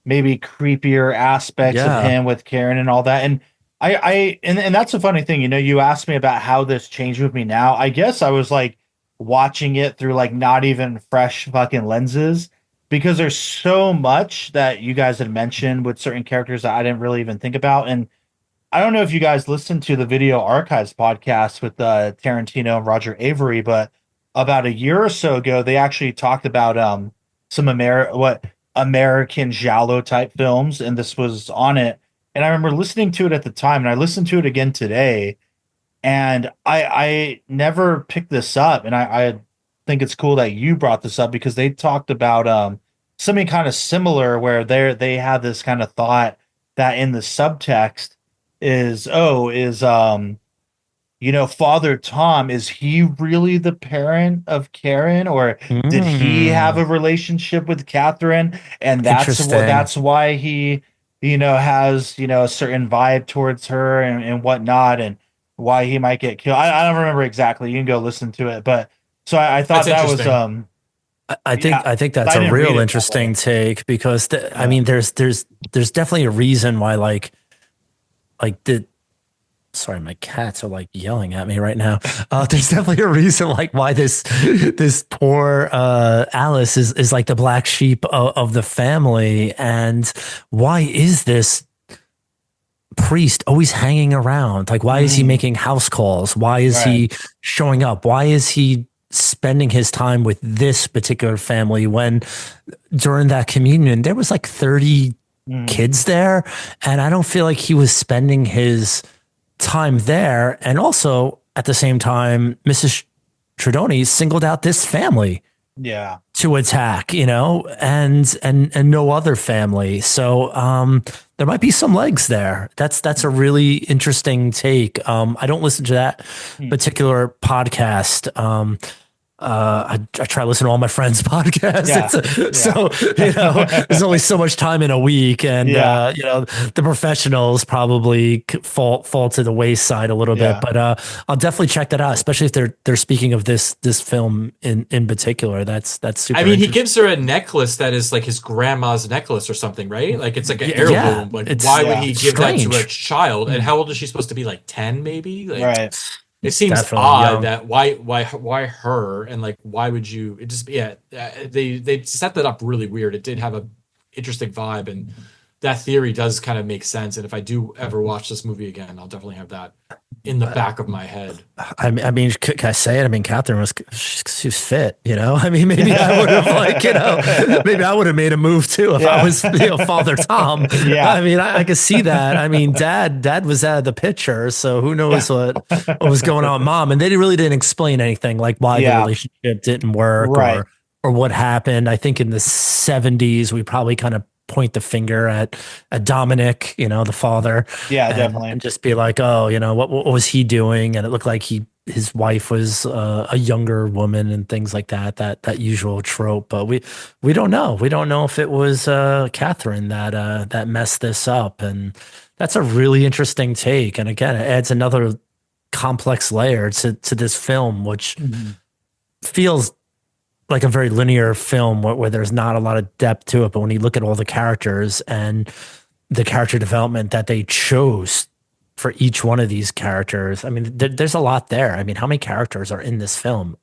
maybe creepier aspects of him with Karen and all that. And and that's a funny thing, you asked me about how this changed with me now. I guess I was like watching it through like not even fresh fucking lenses, because there's so much that you guys had mentioned with certain characters that I didn't really even think about. And I don't know if you guys listened to the Video Archives podcast with Tarantino and Roger Avery, but about a year or so ago, they actually talked about some American giallo type films, and this was on it. And I remember listening to it at the time, and I listened to it again today, and I never picked this up, and I think it's cool that you brought this up, because they talked about something kind of similar where they have this kind of thought that in the subtext is Father Tom, is he really the parent of Karen, or did he have a relationship with Catherine, and that's why he has a certain vibe towards her and whatnot, and why he might get killed. I don't remember exactly. You can go listen to it, but so I thought that was I think that's a real interesting take, because I mean there's definitely a reason why like the sorry, my cats are like yelling at me right now. There's definitely a reason like why this poor Alice is like the black sheep of the family, and why is this priest always hanging around? Like, why is he making house calls? Why is he showing up? Why is he spending his time with this particular family when during that communion there was like 30 kids there, and I don't feel like he was spending his time there. And also at the same time, Mrs. Tredoni singled out this family to attack, and no other family. So there might be some legs there. That's a really interesting take. I don't listen to that particular podcast. I try to listen to all my friends' podcasts. So, there's only so much time in a week, and the professionals probably fall to the wayside a little bit. But I'll definitely check that out, especially if they're speaking of this film in particular. That's super. I mean, he gives her a necklace that is like his grandma's necklace or something, right? Like it's like an heirloom. Like, why would he give that to a child? And how old is she supposed to be? Like 10, maybe? Like, right. It seems Definitely odd young. that why her, and like why would you? It just they set that up really weird. It did have a interesting vibe, and that theory does kind of make sense. And if I do ever watch this movie again, I'll definitely have that in the back of my head. I mean, can I say it? I mean, Catherine she was fit, I mean, maybe I would have maybe I would have made a move too if I was, Father Tom. I mean, I could see that. I mean, dad was out of the picture. So who knows what was going on with mom. And they really didn't explain anything like why the relationship didn't work or what happened. I think in the 70s, we probably kind of point the finger at Dominic, the father. Yeah, definitely. And just be like, oh, what was he doing? And it looked like his wife was a younger woman and things like that usual trope. But we don't know. We don't know if it was Catherine that messed this up. And that's a really interesting take. And again, it adds another complex layer to this film, which feels like a very linear film where there's not a lot of depth to it. But when you look at all the characters and the character development that they chose for each one of these characters, I mean, there's a lot there. I mean, how many characters are in this film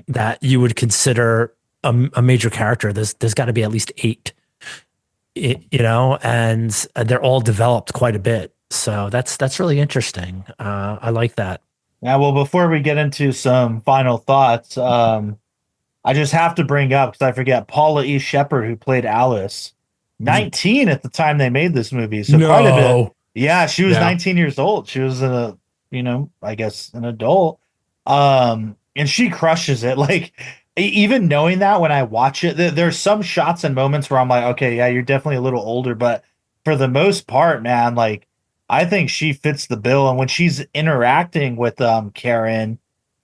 that you would consider a major character? There's got to be at least 8, and they're all developed quite a bit. So that's really interesting. I like that. Yeah. Well, before we get into some final thoughts, I just have to bring up, because I forget, Paula E. Shepherd, who played Alice, 19 at the time they made this movie. So quite a bit. Yeah, she was 19 years old. She was I guess an adult. And she crushes it. Like, even knowing that, when I watch it, there's some shots and moments where I'm like, okay, yeah, you're definitely a little older. But for the most part, man, like, I think she fits the bill. And when she's interacting with Karen,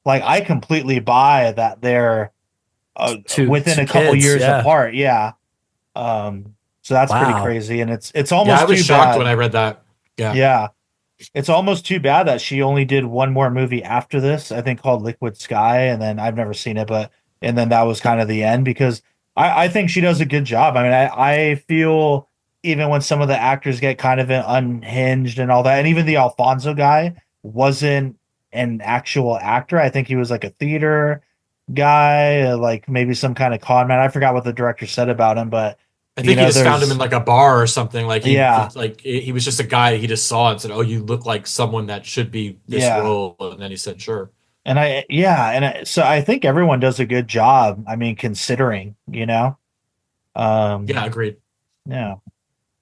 like, I completely buy that they're within a couple years apart. So that's pretty crazy. And it's almost I was too shocked bad when I read that. It's almost too bad that she only did one more movie after this, I think, called Liquid Sky, and then I've never seen it, and then that was kind of the end, because I think she does a good job. I mean, I feel even when some of the actors get kind of unhinged and all that, and even the Alfonso guy wasn't an actual actor. I think he was like a theater guy, like maybe some kind of con man. I forgot what the director said about him, but I think he just found him in like a bar or something. Like he was just a guy he just saw and said, "Oh, you look like someone that should be this role," and then he said, "Sure." And so I think everyone does a good job. I mean, considering, agreed.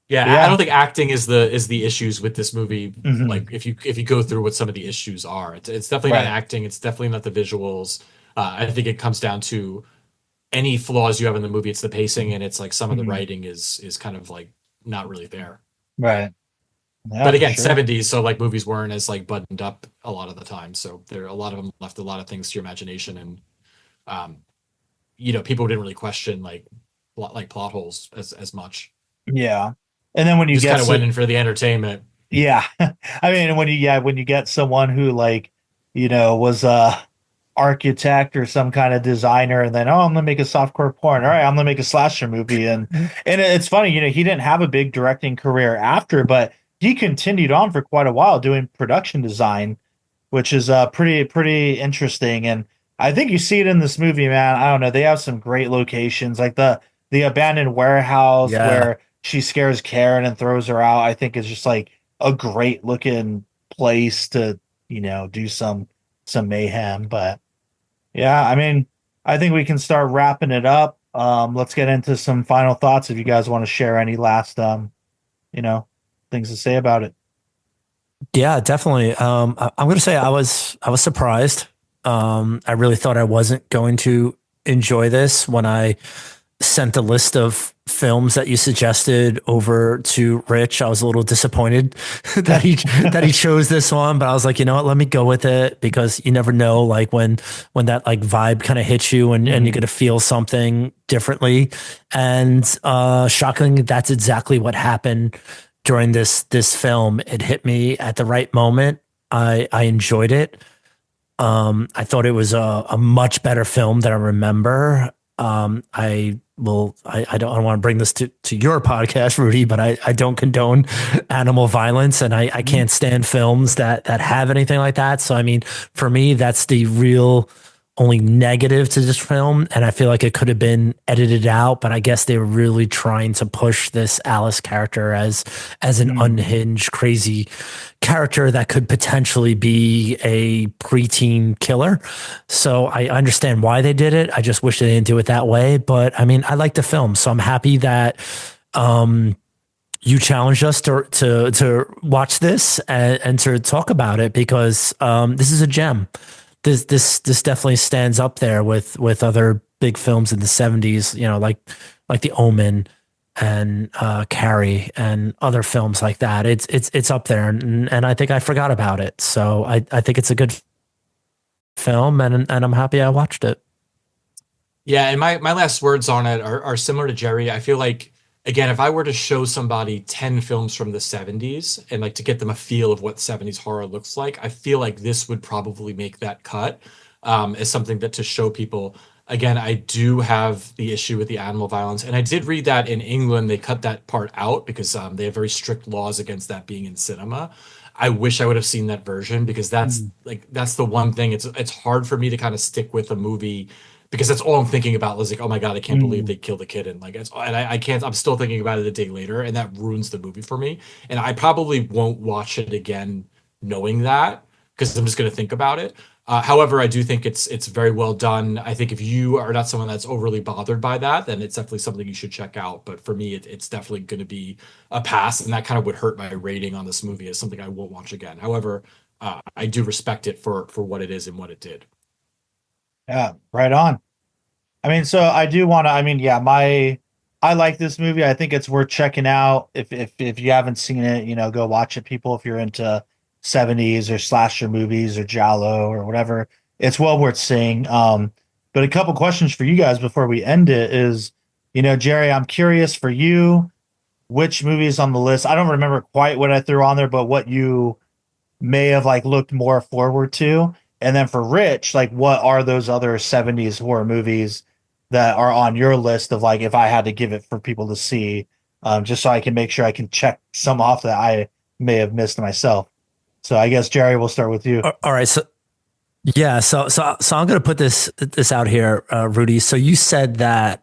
Yeah, I don't think acting is the issues with this movie. Like if you go through what some of the issues are, it's definitely not acting. It's definitely not the visuals. I think it comes down to any flaws you have in the movie. It's the pacing, and it's like some of the writing is kind of like not really there. Right. Yeah, but again, 70s, so like movies weren't as like buttoned up a lot of the time. So a lot of them left a lot of things to your imagination, and people didn't really question like plot holes as much. Yeah. And then when you just kind of went in for the entertainment. Yeah. I mean, when you get someone who was a architect or some kind of designer, and then, I'm gonna make a softcore porn. All right, I'm gonna make a slasher movie. And it's funny, he didn't have a big directing career after, but he continued on for quite a while doing production design, which is pretty interesting. And I think you see it in this movie, man. I don't know. They have some great locations, like the abandoned warehouse where she scares Karen and throws her out. I think is just like a great looking place to, do some mayhem. But yeah, I mean, I think we can start wrapping it up. Let's get into some final thoughts. If you guys want to share any last, things to say about it. Yeah, definitely. I'm going to say I was surprised. I really thought I wasn't going to enjoy this when I sent the list of films that you suggested over to Rich. I was a little disappointed that he chose this one, but I was like, you know what, let me go with it, because you never know, like when that like vibe kind of hits you and you're gonna feel something differently. And shockingly, that's exactly what happened during this film. It hit me at the right moment. I enjoyed it. I thought it was a much better film than I remember. I don't want to bring this to your podcast, Rudy, but I don't condone animal violence, and I can't stand films that have anything like that. So, I mean, for me, that's the real only negative to this film. And I feel like it could have been edited out, but I guess they were really trying to push this Alice character as an unhinged, crazy character that could potentially be a preteen killer. So I understand why they did it. I just wish they didn't do it that way. But I mean, I like the film, so I'm happy that you challenged us to watch this and to talk about it, because this is a gem. This definitely stands up there with other big films in the 70s, you know, like The Omen and Carrie and other films like that. It's up there, and I think I forgot about it. So I think it's a good film, and I'm happy I watched it. Yeah, and my last words on it are similar to Jerry. I feel like, again, if I were to show somebody 10 films from the 70s and like to get them a feel of what 70s horror looks like, I feel like this would probably make that cut as something that to show people. Again, I do have the issue with the animal violence, and I did read that in England they cut that part out because they have very strict laws against that being in cinema. I wish I would have seen that version, because that's the one thing. It's hard for me to kind of stick with a movie, because that's all I'm thinking about is like, oh my God, I can't believe they killed a kid. And like, I can't, I'm still thinking about it a day later, and that ruins the movie for me. And I probably won't watch it again knowing that, because I'm just going to think about it. However, I do think it's very well done. I think if you are not someone that's overly bothered by that, then it's definitely something you should check out. But for me, it's definitely going to be a pass, and that kind of would hurt my rating on this movie as something I won't watch again. However, I do respect it for what it is and what it did. Yeah, right on. I mean, so I do want to, I mean, yeah, I like this movie. I think it's worth checking out. If you haven't seen it, you know, go watch it, people. If you're into 70s or slasher movies or Giallo or whatever, it's well worth seeing. But a couple questions for you guys before we end it is, you know, Jerry, I'm curious for you, which movies on the list, I don't remember quite what I threw on there, but what you may have like looked more forward to. And then for Rich, like, what are those other 70s horror movies that are on your list of like, if I had to give it for people to see, just so I can make sure I can check some off that I may have missed myself. So I guess, Jerry, we'll start with you. All right. So yeah, so I'm going to put this out here, Rudy. So you said that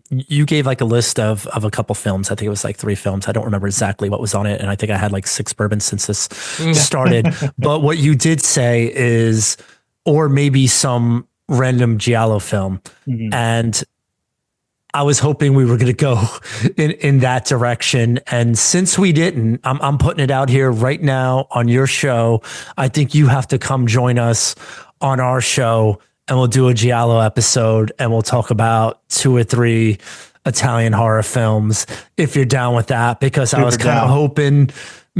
you gave like a list of a couple films. I think it was like 3 films. I don't remember exactly what was on it, and I think I had like 6 bourbons since this started. But what you did say is, or maybe some random Giallo film, and I was hoping we were going to go in that direction. And since we didn't, I'm putting it out here right now on your show. I think you have to come join us on our show, and we'll do a Giallo episode, and we'll talk about 2 or 3 Italian horror films, if you're down with that, because I was kind of hoping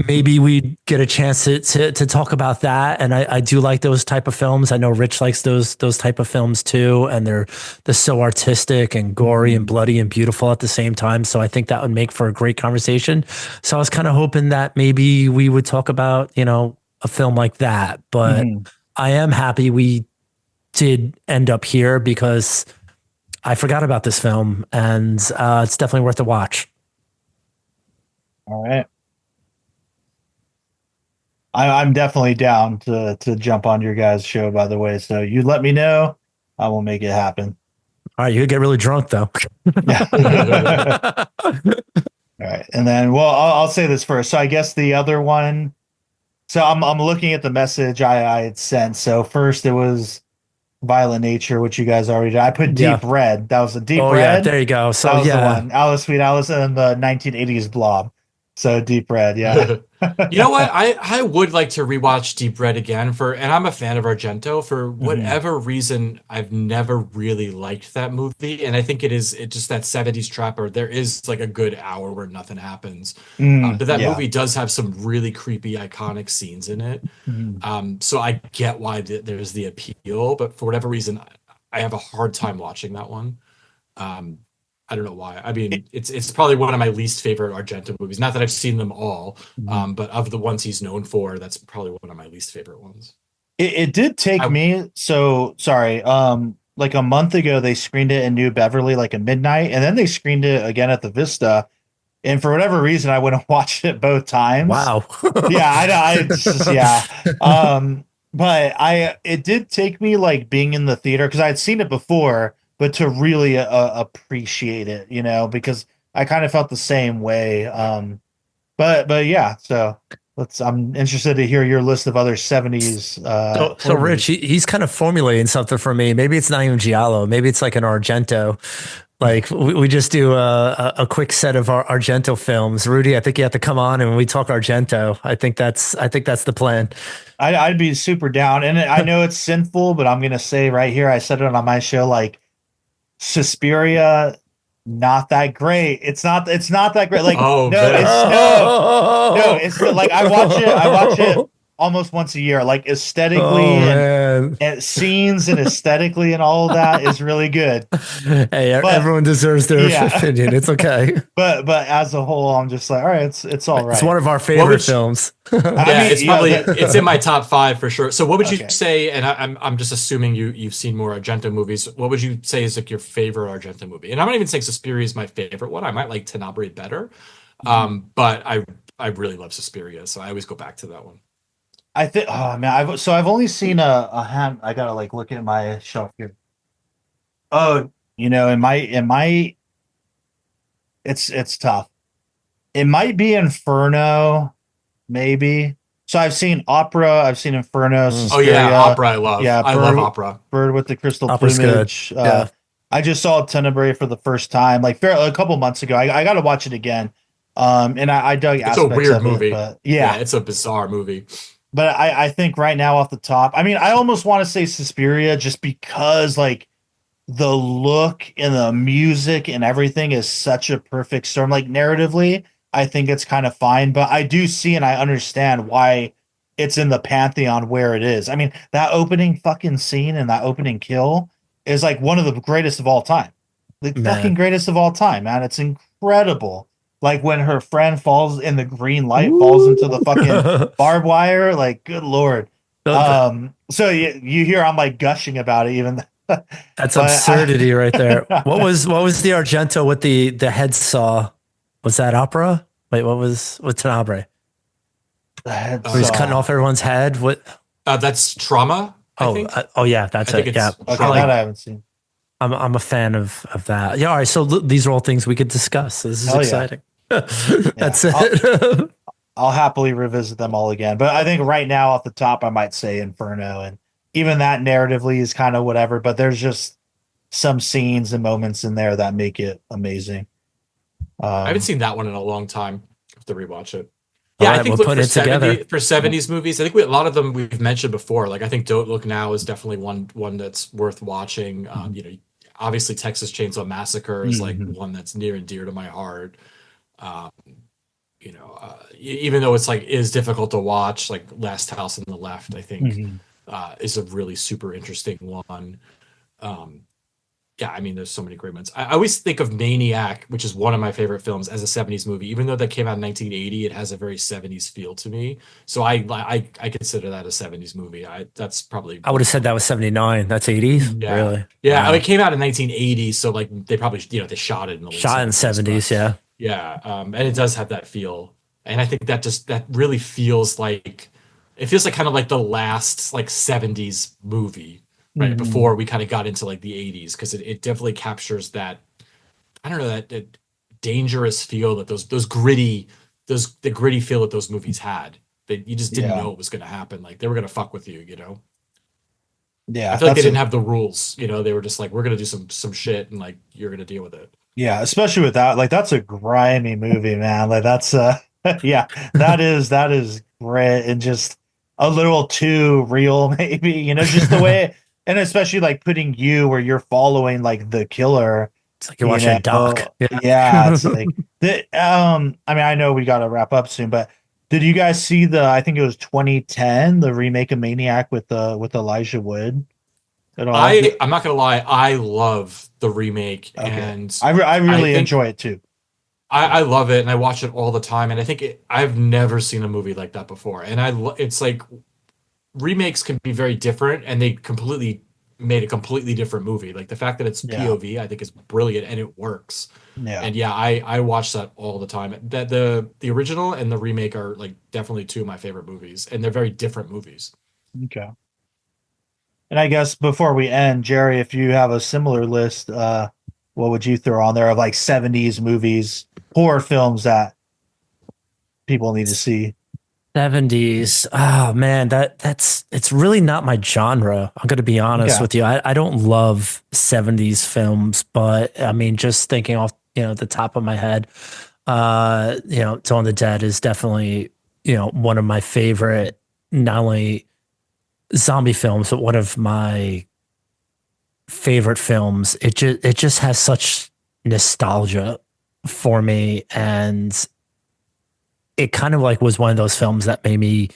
maybe we'd get a chance to talk about that. And I do like those type of films. I know Rich likes those type of films too. And they're so artistic and gory and bloody and beautiful at the same time. So I think that would make for a great conversation. So I was kind of hoping that maybe we would talk about, you know, a film like that. But I am happy we did end up here, because I forgot about this film, and it's definitely worth a watch. All right. I'm definitely down to jump on your guys' show, by the way. So you let me know. I will make it happen. All right. You get really drunk, though. All right. And then, well, I'll say this first. So I guess the other one. So I'm looking at the message I had sent. So first it was Violent Nature, which you guys already did. I put Deep Red. That was a Deep Red. Yeah, there you go. So that was the one. Alice, Sweet Alice, and the 1980s Blob. So Deep Red, yeah. You know what? I would like to rewatch Deep Red again and I'm a fan of Argento. For whatever reason, I've never really liked that movie. And I think it's just that 70s trapper. There is like a good hour where nothing happens. But that movie does have some really creepy, iconic scenes in it. So I get why there's the appeal, but for whatever reason, I have a hard time watching that one. I don't know why. I mean, it's probably one of my least favorite Argento movies. Not that I've seen them all, but of the ones he's known for, that's probably one of my least favorite ones. It did take me, so sorry, like a month ago they screened it in New Beverly like at midnight, and then they screened it again at the Vista. And for whatever reason, I went and watched it both times. Wow. Yeah, I know. Yeah. But it did take me like being in the theater because I had seen it before, but to really appreciate it, because I kind of felt the same way. But yeah, so I'm interested to hear your list of other 70s. So Rich, he's kind of formulating something for me. Maybe it's not even Giallo. Maybe it's like an Argento. Like we just do a quick set of our Argento films. Rudy, I think you have to come on and we talk Argento. I think that's the plan. I'd be super down. And I know it's sinful, but I'm going to say right here, I said it on my show, like Suspiria, not that great. It's not that great. Like, it's like I watch it almost once a year. Like aesthetically and scenes and aesthetically and all of that is really good. Hey, everyone deserves their opinion. It's okay. But as a whole, I'm just like, all right, it's all right. It's one of our favorite films. It's in my top 5 for sure. So what would you say? And I'm just assuming you've seen more Argento movies. What would you say is like your favorite Argento movie? And I'm not even saying Suspiria is my favorite one. I might like Tenebrae better, but I really love Suspiria, so I always go back to that one. I think. Oh man, I've only seen a hand. I gotta like look at my shelf here. Oh, in my, it's tough. It might be Inferno, maybe. So I've seen Opera. I've seen Inferno. Suspiria, Opera. I love. Yeah, I love Opera. Bird with the Crystal Opera's Plumage. I just saw Tenebrae for the first time, like a couple months ago. I got to watch it again. And I dug. It's a weird movie. But yeah, it's a bizarre movie. But I think right now off the top, I mean, I almost want to say Suspiria just because like the look and the music and everything is such a perfect storm. Like narratively, I think it's kind of fine, but I do see and I understand why it's in the pantheon where it is. I mean, that opening fucking scene and that opening kill is like one of the greatest of all time. The fucking greatest of all time, man. It's incredible. Like when her friend falls in the green light, falls into the fucking barbed wire. Like, good Lord. So you hear I'm like gushing about it, even. That's absurdity right there. What was the Argento with the head saw? Was that Opera? Wait, what's Tenebrae? Where he's cutting off everyone's head. What? That's Trauma. Yeah, that's it. Yeah, okay, that I haven't seen. I'm a fan of that. Yeah, all right. So these are all things we could discuss. This is exciting. That's it. I'll happily revisit them all again. But I think right now off the top, I might say Inferno, and even that narratively is kind of whatever. But there's just some scenes and moments in there that make it amazing. I haven't seen that one in a long time. I have to rewatch it. Yeah, I think for 70s movies, I think a lot of them we've mentioned before. Like I think Don't Look Now is definitely one that's worth watching. Obviously Texas Chainsaw Massacre is like one that's near and dear to my heart. Even though it's like is difficult to watch, like Last House on the Left, I think is a really super interesting one. I mean, there's so many great ones. I always think of Maniac, which is one of my favorite films, as a 70s movie. Even though that came out in 1980, it has a very 70s feel to me. So I consider that a 70s movie. That's probably. I would have said that was 79. That's 80s. Yeah. Really? Yeah. Wow. It came out in 1980, so like they probably they shot it in the late 70s. Yeah. Yeah, and it does have that feel, and I think that really feels like kind of like the last like 70s movie. Right before we kind of got into like the 80s, because it definitely captures that, I don't know, that dangerous feel that the gritty feel that those movies had. That you just didn't know it was going to happen. Like they were going to fuck with you, Yeah, I feel like they didn't have the rules. They were just like, we're going to do some shit, and like you're going to deal with it. Yeah, especially with that. Like that's a grimy movie, man. Like that's Yeah, that is great, and just a little too real, maybe, just the way, and especially like putting you where you're following like the killer. It's like you're watching a doc. Yeah, it's like the I mean, I know we got to wrap up soon, but did you guys see I think it was 2010, the remake of Maniac with Elijah Wood at all? I'm not gonna lie, I love the remake, and I really enjoy it too. I love it, and I watch it all the time, and I think I've never seen a movie like that before, and it's like remakes can be very different, and they completely made a completely different movie. Like the fact that it's POV, I think is brilliant, and it works. Yeah. And I watch that all the time. That the original and the remake are like definitely two of my favorite movies, and they're very different movies. Okay. And I guess before we end, Jerry, if you have a similar list, what would you throw on there of like 70s movies, horror films that people need to see? 70s. Oh man, it's really not my genre. I'm going to be honest with you. I don't love 70s films, but I mean, just thinking off, the top of my head, Dawn of the Dead is definitely, one of my favorite, not only zombie films, but one of my favorite films. It just has such nostalgia for me, and it kind of like was one of those films that made me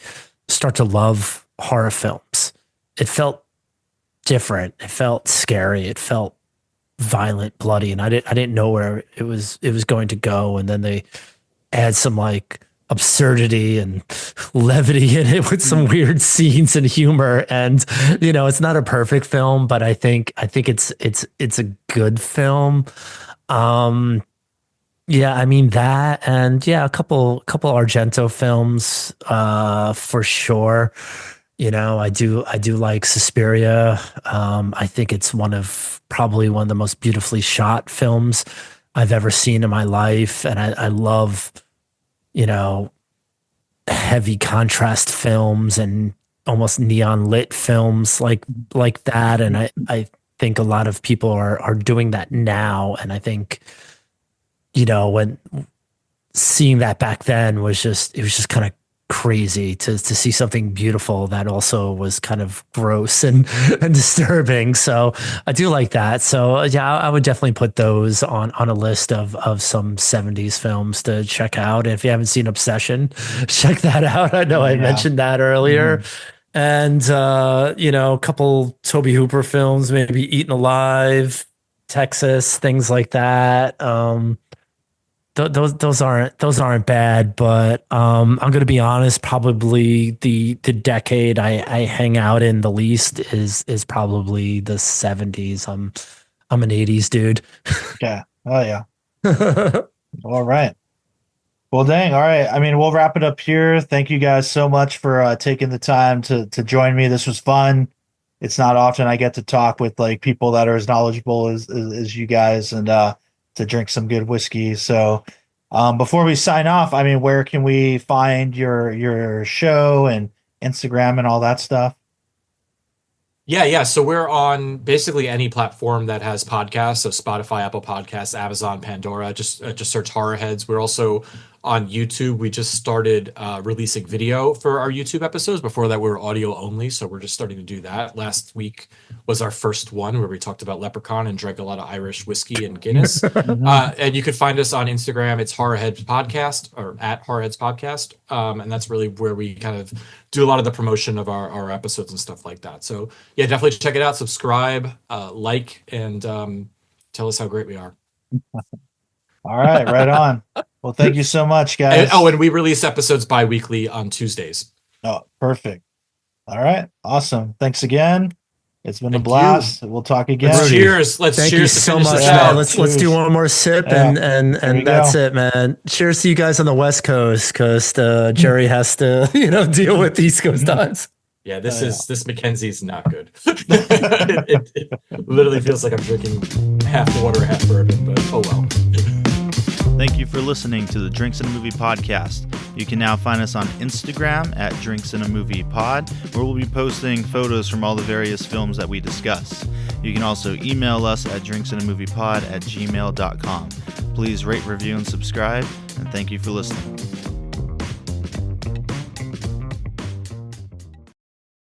start to love horror films. It felt different. It felt scary. It felt violent, bloody, and I didn't know where it was going to go. And then they add some like absurdity and levity in it with some weird scenes and humor. And it's not a perfect film, but I think it's a good film. Yeah, I mean that, and a couple Argento films, for sure. I do like Suspiria. I think it's probably one of the most beautifully shot films I've ever seen in my life, and I love, heavy contrast films and almost neon lit films like that. And I think a lot of people are doing that now, and I think, when seeing that back then it was just kind of crazy to see something beautiful that also was kind of gross and disturbing. So I do like that. So I would definitely put those on a list of some 70s films to check out. And if you haven't seen Obsession, check that out. I know I mentioned that earlier. And a couple Tobe Hooper films, maybe Eaten Alive, Texas, things like that. Those aren't bad, but I'm going to be honest. Probably the decade I hang out in the least is probably the 70s. I'm an 80s dude. Yeah. Oh yeah. All right. Well, dang. All right. I mean, we'll wrap it up here. Thank you guys so much for taking the time to join me. This was fun. It's not often I get to talk with like people that are as knowledgeable as you guys, and to drink some good whiskey. So before we sign off, I mean, where can we find your show and Instagram and all that stuff? Yeah. So we're on basically any platform that has podcasts. So Spotify, Apple Podcasts, Amazon, Pandora. Just search Horror Heads. We're also on YouTube. We just started releasing video for our YouTube episodes. Before that, we were audio only. So we're just starting to do that. Last week was our first one where we talked about Leprechaun and drank a lot of Irish whiskey and Guinness. And you can find us on Instagram. It's Horror Heads Podcast, or at Horror Heads Podcast. And that's really where we kind of do a lot of the promotion of our episodes and stuff like that. So yeah, definitely check it out. Subscribe, like, and tell us how great we are. All right, right on. Well, thank you so much, guys. And we release episodes bi-weekly on Tuesdays. Oh, perfect. All right, awesome. Thanks again. It's been a blast. We'll talk again. Let's cheers. Thank you cheers so much, man. Let's do one more sip, and that's it, man. Cheers to you guys on the West Coast, because Jerry has to deal with East Coast times. Yeah, this Mackenzie's not good. it literally feels like I'm drinking half water, half bourbon, but oh well. Thank you for listening to the Drinks and a Movie podcast. You can now find us on Instagram at Drinks and a Movie Pod, where we'll be posting photos from all the various films that we discuss. You can also email us at drinksandamoviepod@gmail.com. Please rate, review, and subscribe, and thank you for listening.